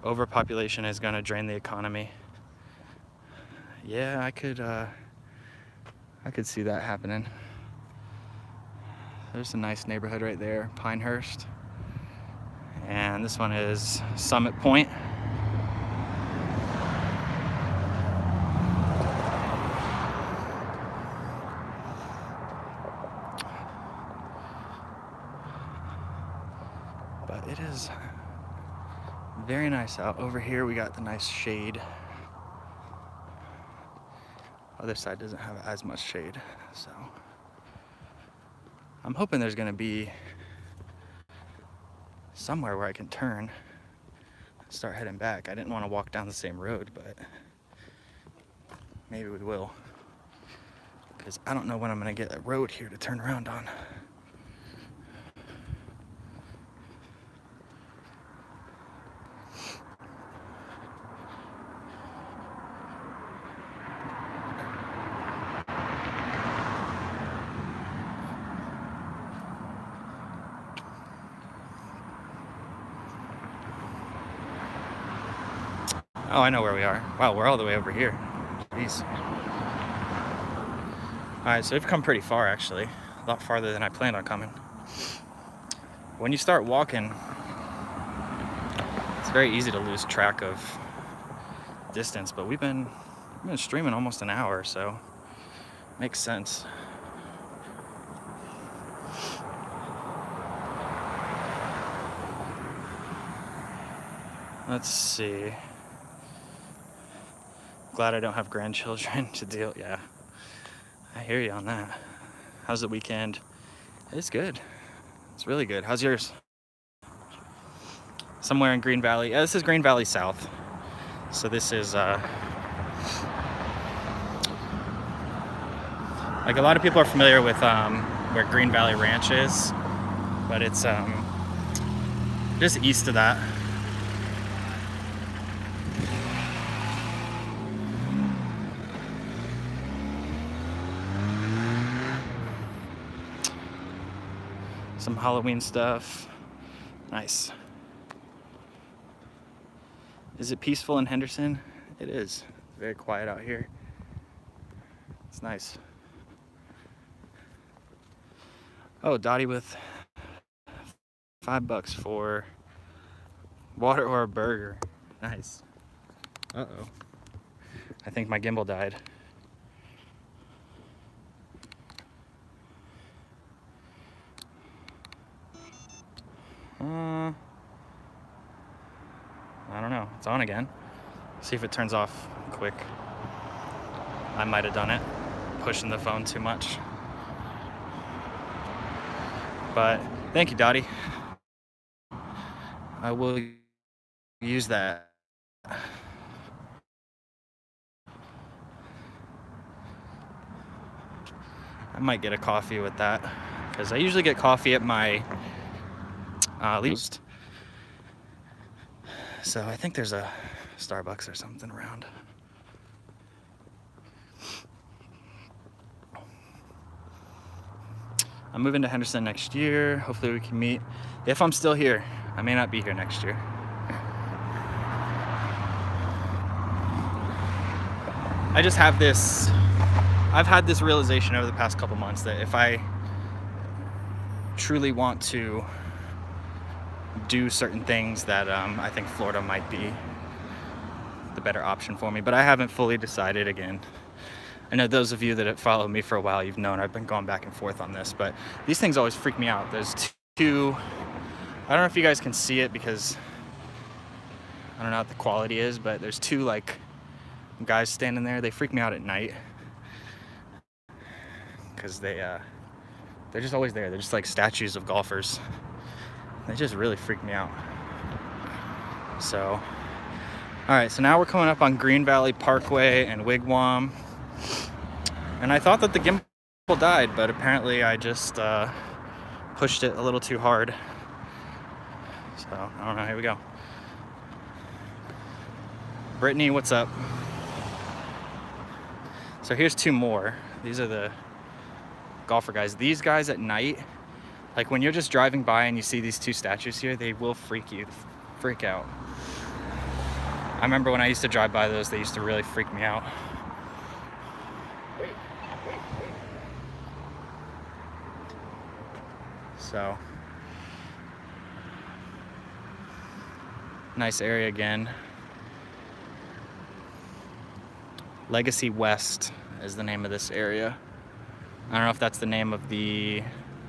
overpopulation is going to drain the economy. Yeah, I could see that happening. There's a nice neighborhood right there, Pinehurst. And this one is Summit Point. But it is very nice out. Over here we got the nice shade. Other side doesn't have as much shade, so I'm hoping there's gonna be somewhere where I can turn, start heading back. I didn't want to walk down the same road, but maybe we will, because I don't know when I'm gonna get a road here to turn around on. Oh, I know where we are. Wow, we're all the way over here. Jeez. Alright, so we've come pretty far actually. A lot farther than I planned on coming. When you start walking, it's very easy to lose track of distance, but we've been streaming almost an hour, so makes sense. Let's see. Glad I don't have grandchildren to deal. Yeah, I hear you on that. How's the weekend? It's good. It's really good. How's yours? Somewhere in Green Valley. Yeah, this is Green Valley South. So this is like a lot of people are familiar with where Green Valley Ranch is, but it's just east of that. Some Halloween stuff. Nice. Is it peaceful in Henderson? It is. Very quiet out here. It's nice. Oh, Dottie with $5 for water or a burger. Nice. Uh-oh. I think my gimbal died. I don't know. It's on again. See if it turns off quick. I might have done it, pushing the phone too much. But thank you, Dottie. I will use that. I might get a coffee with that, because I usually get coffee at my least. So I think there's a Starbucks or something around. I'm moving to Henderson next year. Hopefully we can meet. If I'm still here, I may not be here next year. I just have this, I've had this realization over the past couple months that if I truly want to do certain things, that I think Florida might be the better option for me, but I haven't fully decided. Again, I know those of you that have followed me for a while, you've known I've been going back and forth on this, but these things always freak me out. There's two, I don't know if you guys can see it because I don't know what the quality is, but there's two like guys standing there. They freak me out at night because they're just always there. They're just like statues of golfers. They just really freak me out. So, all right, so now we're coming up on Green Valley Parkway and Wigwam. And I thought that the gimbal died, but apparently I just pushed it a little too hard. So, I don't know, here we go. Brittany, what's up? So here's two more. These are the golfer guys. These guys at night, like when you're just driving by and you see these two statues here, they will freak out. I remember when I used to drive by those, they used to really freak me out. So, nice area again. Legacy West is the name of this area. I don't know if that's the name of the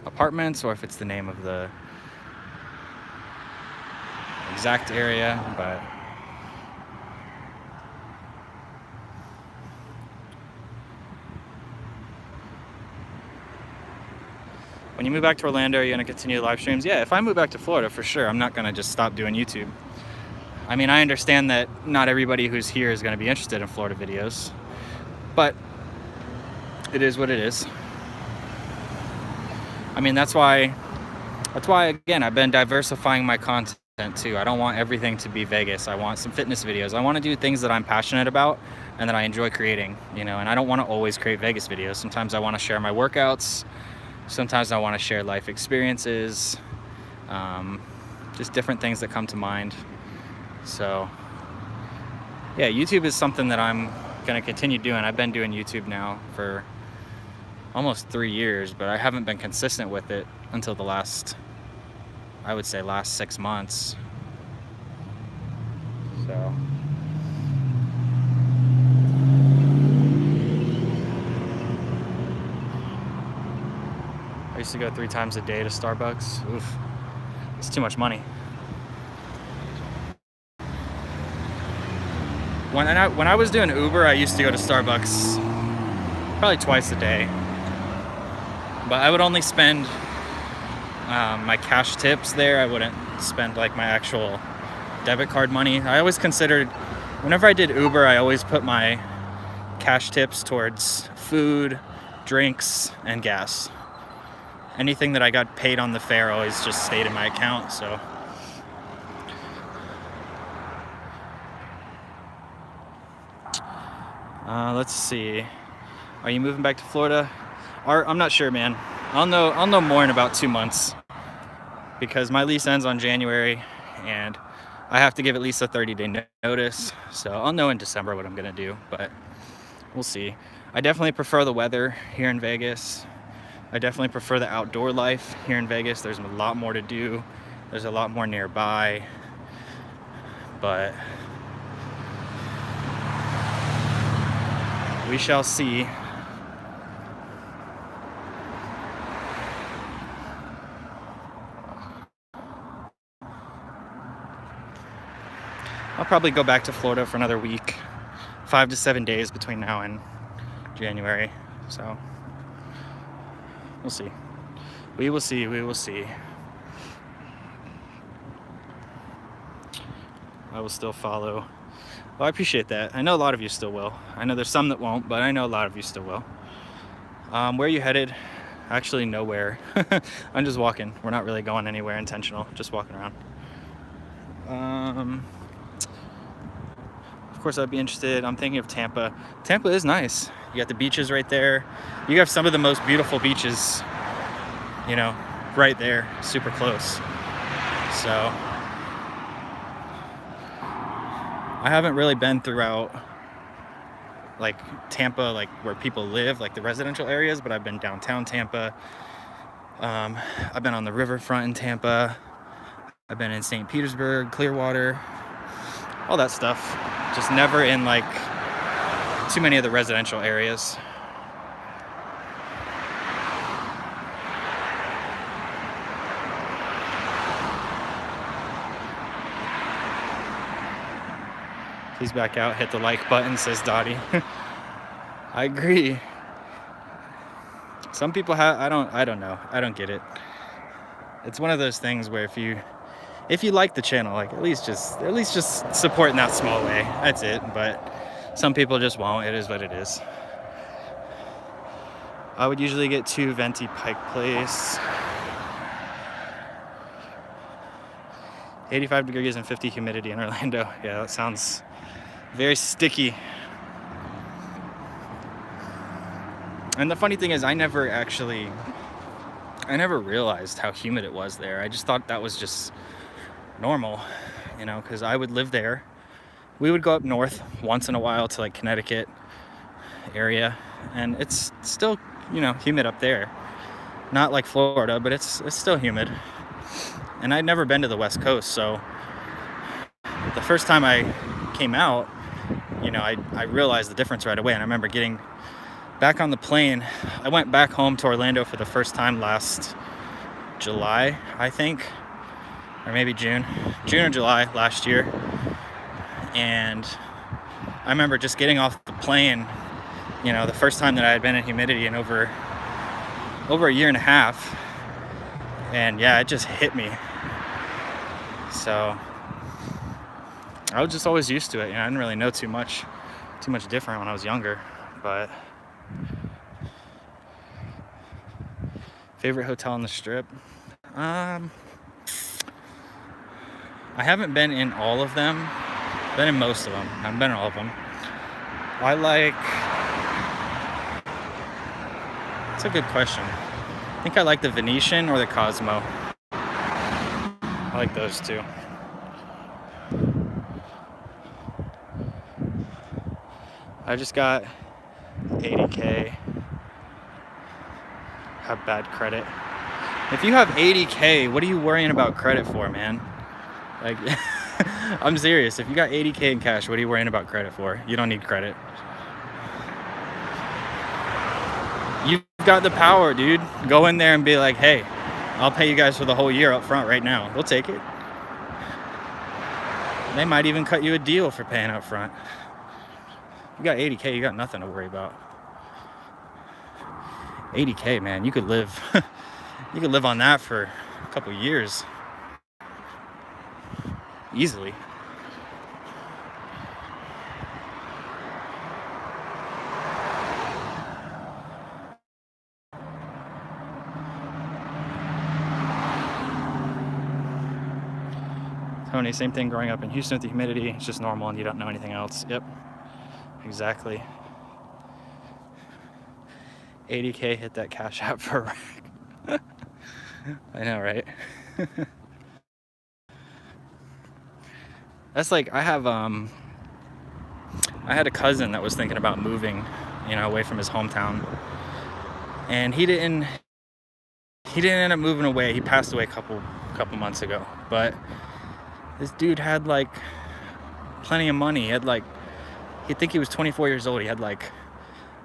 apartments or if it's the name of the exact area, but when you move back to Orlando, are you going to continue live streams? Yeah, if I move back to Florida, for sure, I'm not going to just stop doing YouTube. I mean, I understand that not everybody who's here is going to be interested in Florida videos, but it is what it is. I mean, that's why again, I've been diversifying my content too. I don't want everything to be Vegas. I want some fitness videos. I want to do things that I'm passionate about and that I enjoy creating, you know, and I don't want to always create Vegas videos. Sometimes I want to share my workouts. Sometimes I want to share life experiences, just different things that come to mind. So yeah, YouTube is something that I'm gonna continue doing. I've been doing YouTube now for almost 3 years, but I haven't been consistent with it until the last, I would say, last 6 months. So I used to go 3 times a day to Starbucks. Oof, it's too much money. When I was doing Uber, I used to go to Starbucks probably twice a day, but I would only spend my cash tips there. I wouldn't spend like my actual debit card money. I always considered, whenever I did Uber, I always put my cash tips towards food, drinks, and gas. Anything that I got paid on the fare always just stayed in my account. So let's see. Are you moving back to Florida? I'm not sure, man. I'll know more in about 2 months, because my lease ends on January and I have to give at least a 30-day notice. So I'll know in December what I'm gonna do, but we'll see. I definitely prefer the weather here in Vegas. I definitely prefer the outdoor life here in Vegas. There's a lot more to do. There's a lot more nearby, but we shall see. I'll probably go back to Florida for another week, 5 to 7 days between now and January. So we'll see. We will see. We will see. I will still follow. Well, I appreciate that. I know a lot of you still will. I know there's some that won't, but I know a lot of you still will. Where are you headed? Actually, nowhere. I'm just walking. We're not really going anywhere intentional. Just walking around. Of course, I'd be interested. I'm thinking of Tampa. Tampa is nice. You got the beaches right there. You have some of the most beautiful beaches, you know, right there, super close. So I haven't really been throughout like Tampa, like where people live, like the residential areas, but I've been downtown Tampa. I've been on the riverfront in Tampa. I've been in St. Petersburg, Clearwater, all that stuff. Just never in like too many of the residential areas. Please back out, hit the like button, says Dottie. I agree. Some people have, I don't know. I don't get it. It's one of those things where if you like the channel, like at least just support in that small way. That's it. But some people just won't. It is what it is. I would usually get to Venti Pike Place. 85 degrees and 50 humidity in Orlando. Yeah, that sounds very sticky. And the funny thing is, I never realized how humid it was there. I just thought that was just normal, you know, because I would live there. We would go up north once in a while to like Connecticut area, and it's still, you know, humid up there. Not like Florida, but it's still humid. And I'd never been to the West Coast, so the first time I came out, you know, I realized the difference right away. And I remember getting back on the plane. I went back home to Orlando for the first time last July, I think, or maybe June or July last year. And I remember just getting off the plane, you know, the first time that I had been in humidity in over a year and a half. And yeah, it just hit me. So I was just always used to it. You know, I didn't really know too much different when I was younger. But favorite hotel on the Strip? I haven't been in all of them. Been in most of them. I haven't been in all of them. That's a good question. I think I like the Venetian or the Cosmo. I like those two. I just got 80K. Have bad credit. If you have 80K, what are you worrying about credit for, man? Like, I'm serious. If you got 80K in cash, what are you worrying about credit for? You don't need credit. You've got the power, dude. Go in there and be like, hey, I'll pay you guys for the whole year up front right now. They'll take it. They might even cut you a deal for paying up front. You got 80K, you got nothing to worry about. 80K, man, you could live you could live on that for a couple years. Easily. Tony, same thing growing up in Houston with the humidity. It's just normal and you don't know anything else. Yep, exactly. 80K hit that Cash App for a rack. I know, right? That's like, I had a cousin that was thinking about moving, away from his hometown. And he didn't end up moving away. He passed away a couple months ago. But this dude had like plenty of money. He had like, he'd think he was 24 years old. He had like,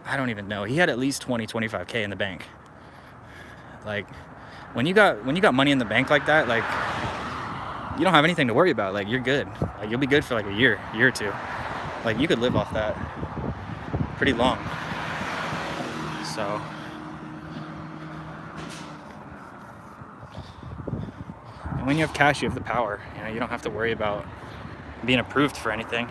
I don't even know. He had at least 25K in the bank. Like, when you got money in the bank like that, like, you don't have anything to worry about. Like, you're good. Like, you'll be good for like a year or two. Like, you could live off that pretty long. So, and when you have cash, you have the power. You don't have to worry about being approved for anything.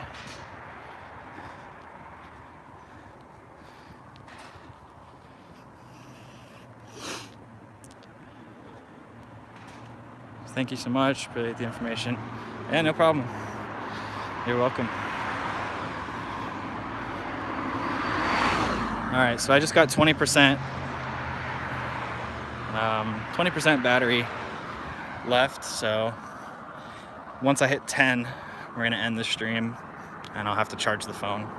Thank you so much. Appreciate the information. Yeah, no problem. You're welcome. All right, so I just got 20%. 20% battery left. So once I hit 10, we're gonna end the stream, and I'll have to charge the phone.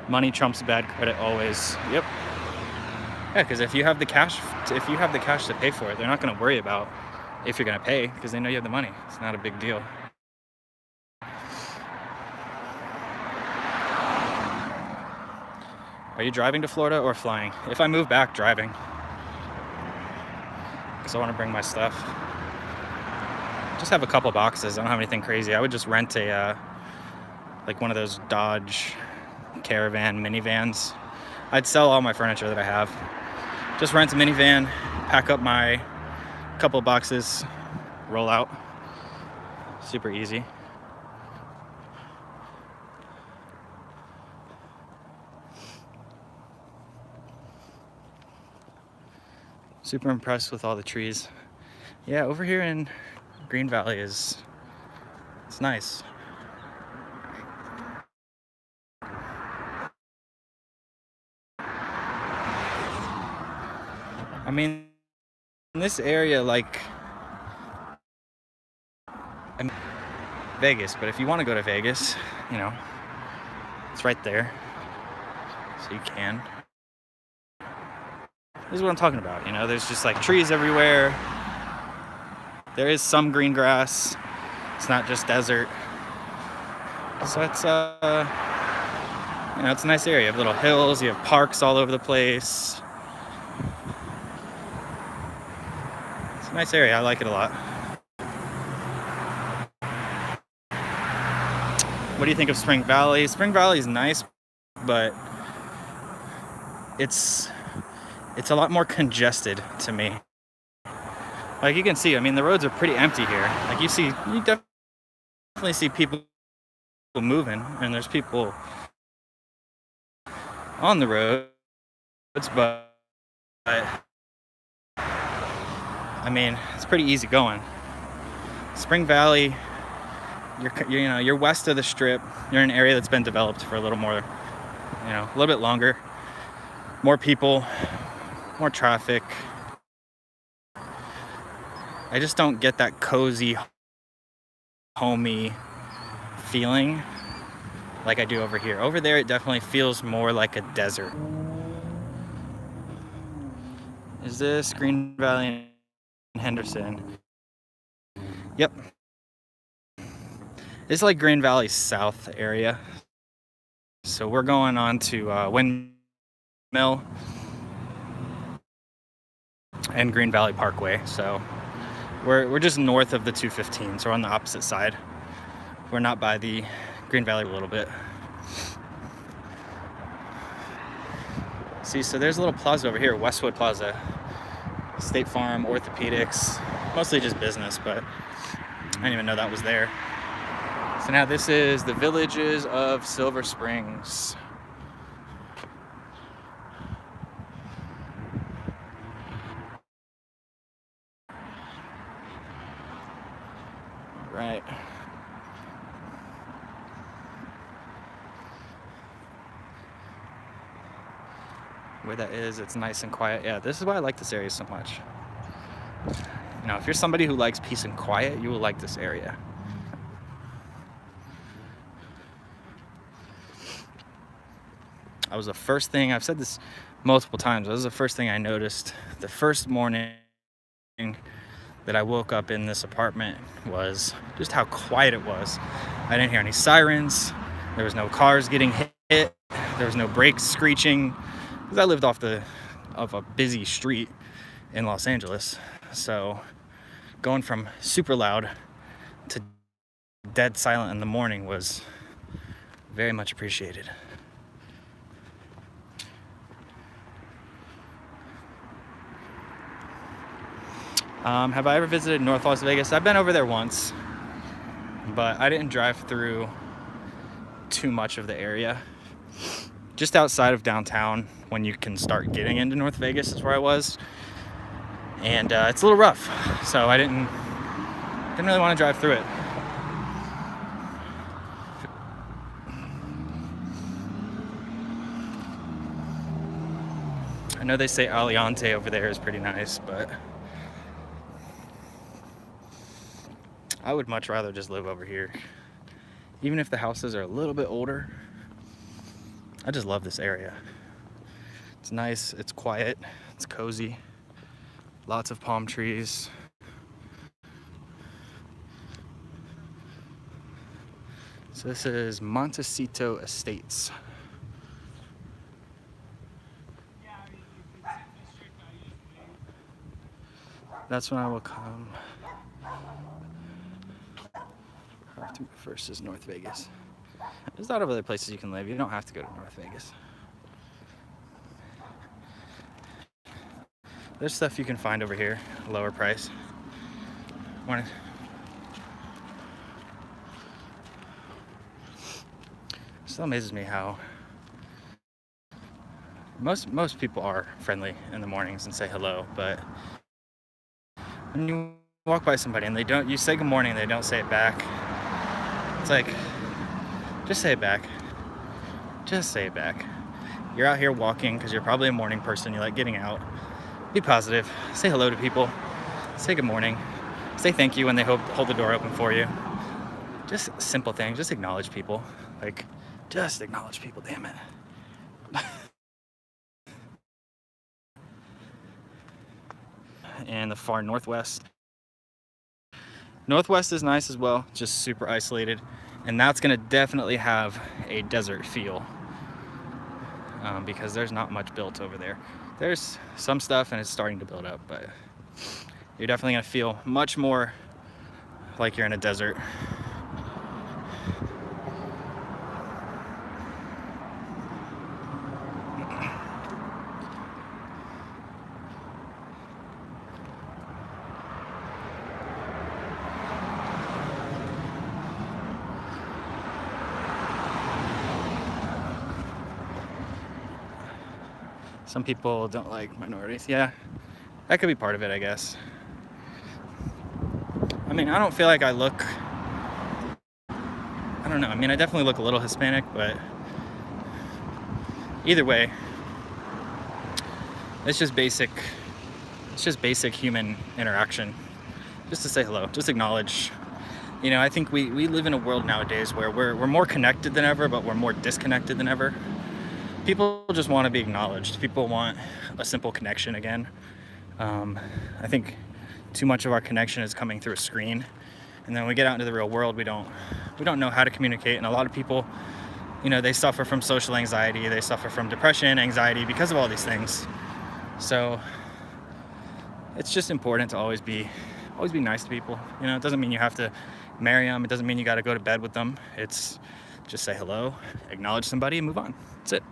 Money trumps bad credit always. Yep. Yeah, because if you have the cash to pay for it, they're not going to worry about if you're going to pay, because they know you have the money. It's not a big deal. Are you driving to Florida or flying? If I move back, driving, because I want to bring my stuff. Just have a couple boxes. I don't have anything crazy. I would just rent a like one of those Dodge Caravan minivans. I'd sell all my furniture that I have. Just rent a minivan, pack up my couple of boxes, roll out. Super easy. Super impressed with all the trees. Yeah, over here in Green Valley it's nice. I mean, in this area, like, Vegas, but if you want to go to Vegas, it's right there, so you can. This is what I'm talking about, there's just like trees everywhere. There is some green grass. It's not just desert. So it's, it's a nice area. You have little hills, you have parks all over the place. It's a nice area. I like it a lot. What do you think of Spring Valley? Spring Valley is nice, but it's a lot more congested to me. Like, you can see, the roads are pretty empty here. Like, you definitely see people moving, and there's people on the roads, but it's pretty easy going. Spring Valley, you're west of the Strip. You're in an area that's been developed for a little more, a little bit longer. More people, more traffic. I just don't get that cozy, homey feeling like I do over here. Over there, it definitely feels more like a desert. Is this Green Valley and Henderson? Yep. It's like Green Valley South area. So we're going on to Windmill and Green Valley Parkway. So we're just north of the 215, so we're on the opposite side. We're not by the Green Valley a little bit. See, so there's a little plaza over here, Westwood Plaza. State Farm, orthopedics, mostly just business, but I didn't even know that was there. So now this is the Villages of Silver Springs. Right. Where that is, it's nice and quiet. Yeah, this is why I like this area so much. You know, if you're somebody who likes peace and quiet, you will like this area. That was the first thing, I've said this multiple times, that was the first thing I noticed the first morning that I woke up in this apartment, was just how quiet it was. I didn't hear any sirens, there was no cars getting hit, there was no brakes screeching, because I lived off of a busy street in Los Angeles. So going from super loud to dead silent in the morning was very much appreciated. Have I ever visited North Las Vegas? I've been over there once, but I didn't drive through too much of the area. Just outside of downtown, when you can start getting into North Vegas, is where I was. And it's a little rough, so I didn't really want to drive through it. I know they say Aliante over there is pretty nice, but I would much rather just live over here. Even if the houses are a little bit older, I just love this area. It's nice, it's quiet, it's cozy, lots of palm trees. So this is Montecito Estates. That's when I will come. First is North Vegas. There's a lot of other places you can live. You don't have to go to North Vegas. There's stuff you can find over here, lower price. Still amazes me how most people are friendly in the mornings and say hello, but when you walk by somebody and you say good morning, they don't say it back. It's like, just say it back. Just say it back. You're out here walking because you're probably a morning person. You like getting out. Be positive. Say hello to people. Say good morning. Say thank you when they hold the door open for you. Just simple things. Just acknowledge people. Like, just acknowledge people, damn it. And the far northwest. Northwest is nice as well, just super isolated. And that's gonna definitely have a desert feel because there's not much built over there. There's some stuff and it's starting to build up, but you're definitely gonna feel much more like you're in a desert. Some people don't like minorities. Yeah, that could be part of it, I guess. I mean, I don't feel like I look, I don't know. I mean, I definitely look a little Hispanic, but either way, it's just basic human interaction. just to say hello, just acknowledge. You know, I think we live in a world nowadays where we're more connected than ever, but we're more disconnected than ever. People just want to be acknowledged. People want a simple connection again. I think too much of our connection is coming through a screen, and then when we get out into the real world, we don't know how to communicate. And a lot of people, you know, they suffer from social anxiety, they suffer from depression, anxiety because of all these things. So it's just important to always be nice to people. You know, it doesn't mean you have to marry them. It doesn't mean you got to go to bed with them. It's just say hello, acknowledge somebody, and move on. That's it.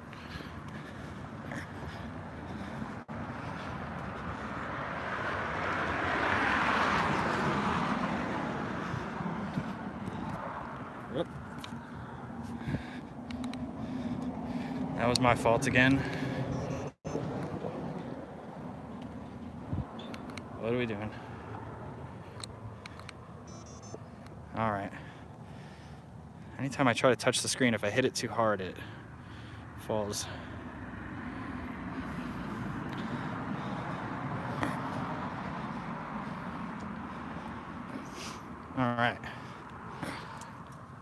Yep. That was my fault again. What are we doing? All right. Anytime I try to touch the screen, if I hit it too hard, it falls. All right.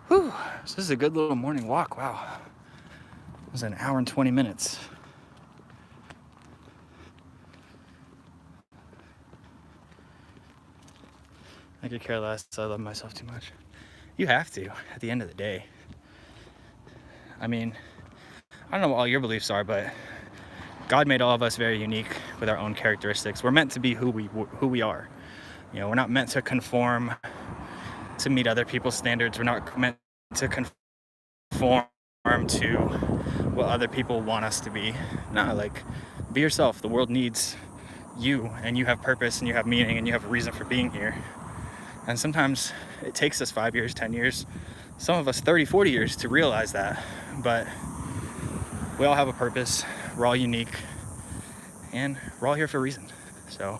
Whew. So this is a good little morning walk. Wow. It was an hour and 20 minutes. I could care less. I love myself too much. You have to, at the end of the day. I mean, I don't know what all your beliefs are, but God made all of us very unique with our own characteristics. We're meant to be who we are. You know, we're not meant to conform to meet other people's standards. We're not meant to conform to what other people want us to be. No, like, be yourself. The world needs you, and you have purpose, and you have meaning, and you have a reason for being here. And sometimes it takes us 5 years, 10 years, some of us 30, 40 years to realize that. But we all have a purpose. We're all unique, and we're all here for a reason. So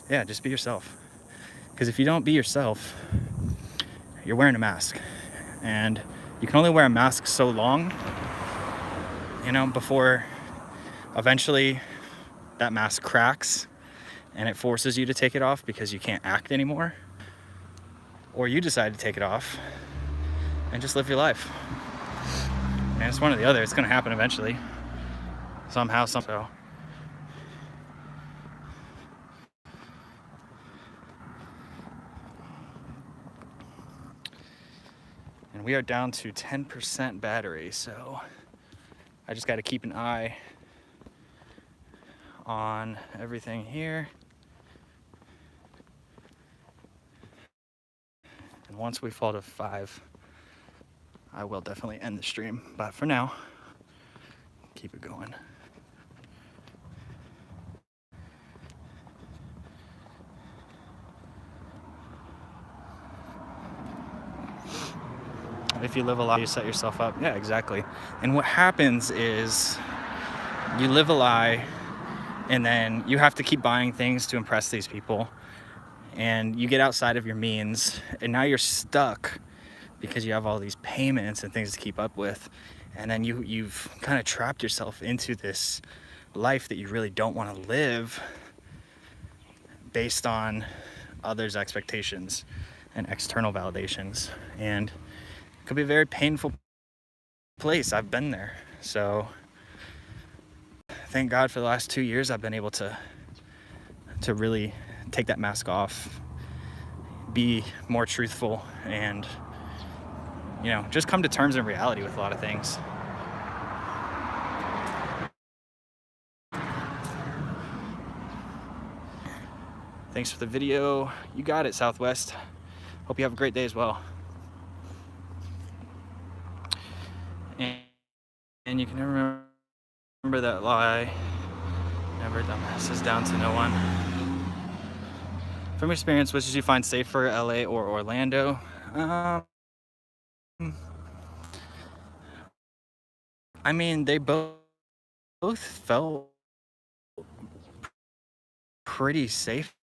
yeah, just be yourself. Because if you don't be yourself, you're wearing a mask. And you can only wear a mask so long, you know, before eventually that mask cracks and it forces you to take it off because you can't act anymore. Or you decide to take it off and just live your life. And it's one or the other. It's going to happen eventually. Somehow, somehow. And we are down to 10% battery, so I just got to keep an eye on everything here. And once we fall to 5, I will definitely end the stream. But for now, keep it going. If you live a lie, you set yourself up. Yeah, exactly. And what happens is you live a lie, and then you have to keep buying things to impress these people. And you get outside of your means, and now you're stuck because you have all these payments and things to keep up with. And then you've kind of trapped yourself into this life that you really don't want to live based on others' expectations and external validations. And it could be a very painful place. I've been there. So thank God for the last 2 years I've been able to really take that mask off, be more truthful, and, you know, just come to terms in reality with a lot of things. Thanks for the video. You got it, Southwest. Hope you have a great day as well. And you can never remember that lie. Never dumbasses down to no one. From experience, which did you find safer, LA or Orlando? I mean, they both felt pretty safe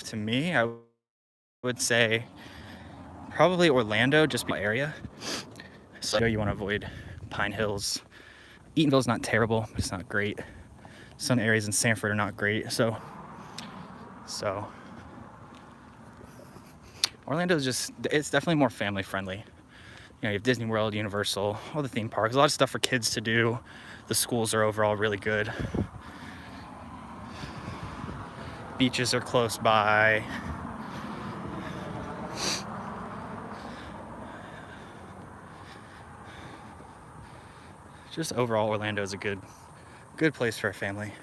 to me. I would say probably Orlando, just by area. So you want to avoid Pine Hills. Eatonville's not terrible, but it's not great. Some areas in Sanford are not great. So Orlando is just, it's definitely more family friendly. You know, you have Disney World, Universal, all the theme parks, a lot of stuff for kids to do. The schools are overall really good. Beaches are close by. Just overall, Orlando is a good place for a family.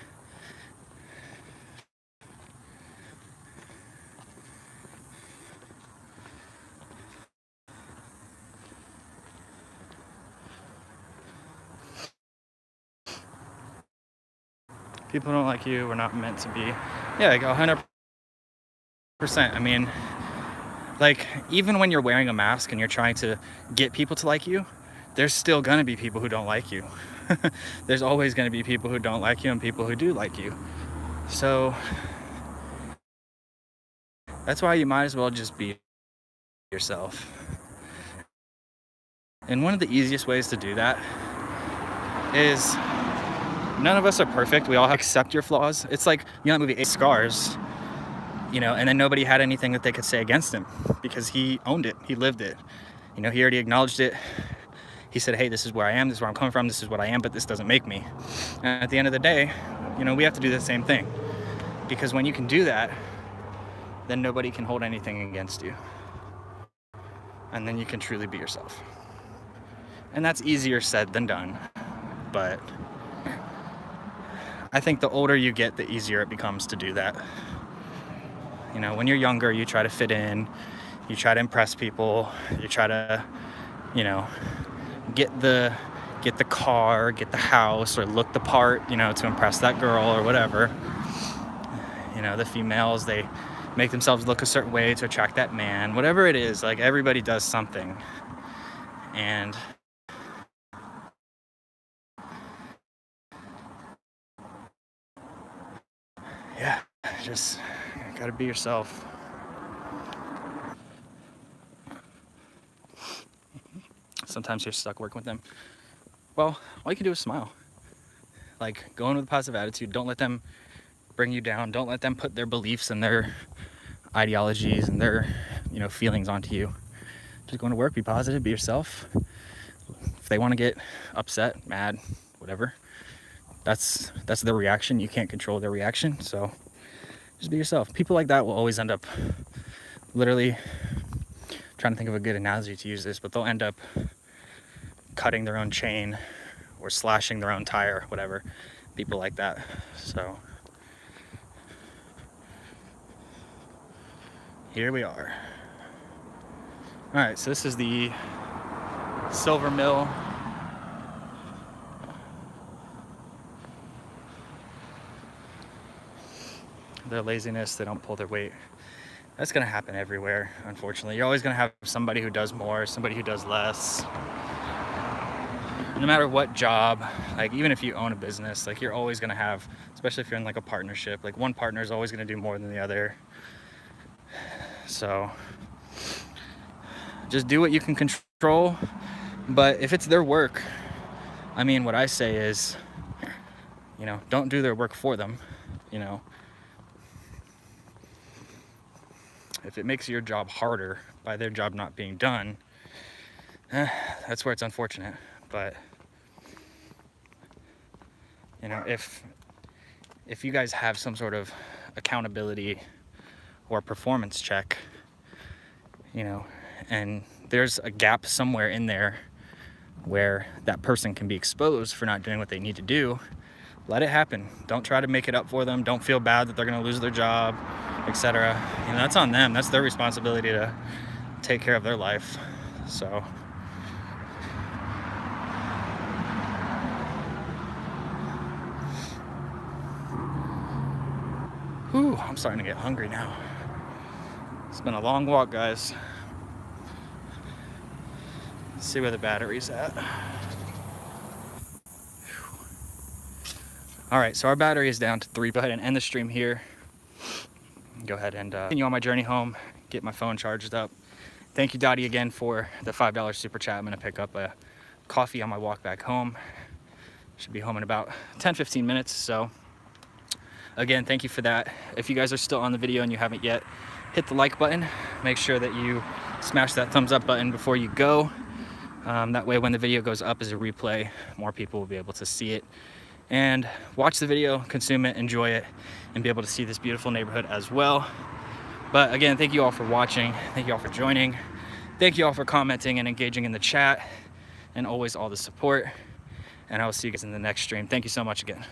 People don't like you, we're not meant to be. Yeah, like 100%. I mean, like, even when you're wearing a mask and you're trying to get people to like you, there's still gonna be people who don't like you. There's always gonna be people who don't like you and people who do like you. So that's why you might as well just be yourself. And one of the easiest ways to do that is, none of us are perfect. We all accept your flaws. It's like, you know, that movie Eight Scars, you know, and then nobody had anything that they could say against him because he owned it. He lived it. You know, he already acknowledged it. He said, hey, this is where I am. This is where I'm coming from. This is what I am, but this doesn't make me. And at the end of the day, you know, we have to do the same thing, because when you can do that, then nobody can hold anything against you. And then you can truly be yourself. And that's easier said than done. But I think the older you get, the easier it becomes to do that. You know, when you're younger, you try to fit in, you try to impress people, you try to, you know, get the car, get the house, or look the part, you know, to impress that girl or whatever. You know, the females, they make themselves look a certain way to attract that man. Whatever it is, like, everybody does something. And yeah, just gotta be yourself. Sometimes you're stuck working with them. Well, all you can do is smile. Like, go in with a positive attitude. Don't let them bring you down. Don't let them put their beliefs and their ideologies and their, you know, feelings onto you. Just go into work, be positive, be yourself. If they want to get upset, mad, whatever, that's their reaction. You can't control their reaction, so just be yourself. People like that will always end up, literally, trying to think of a good analogy to use this, but they'll end up cutting their own chain or slashing their own tire, whatever. People like that. So here we are. All right, so this is the Silver Mill. Their laziness, they don't pull their weight. That's gonna happen everywhere, unfortunately. You're always gonna have somebody who does more, somebody who does less. No matter what job, like, even if you own a business, like, you're always gonna have, especially if you're in like a partnership, like, one partner is always gonna do more than the other. So just do what you can control. But if it's their work, I mean, what I say is, you know, don't do their work for them. You know, if it makes your job harder by their job not being done, that's where it's unfortunate. But, you know, if you guys have some sort of accountability or performance check, you know, and there's a gap somewhere in there where that person can be exposed for not doing what they need to do, let it happen. Don't try to make it up for them. Don't feel bad that they're going to lose their job, etc. You know, that's on them. That's their responsibility to take care of their life. So whew, I'm starting to get hungry now. It's been a long walk, guys. Let's see where the battery's at. All right, so our battery is down to 3. Go ahead and end the stream here. Go ahead and continue on my journey home, get my phone charged up. Thank you, Dottie, again for the $5 super chat. I'm gonna pick up a coffee on my walk back home. Should be home in about 10-15 minutes. So again, thank you for that. If you guys are still on the video and you haven't yet, hit the like button. Make sure that you smash that thumbs up button before you go. That way when the video goes up as a replay, more people will be able to see it and watch the video, consume it, enjoy it, and be able to see this beautiful neighborhood as well. But again, thank you all for watching. Thank you all for joining. Thank you all for commenting and engaging in the chat, and always all the support. And I will see you guys in the next stream. Thank you so much again.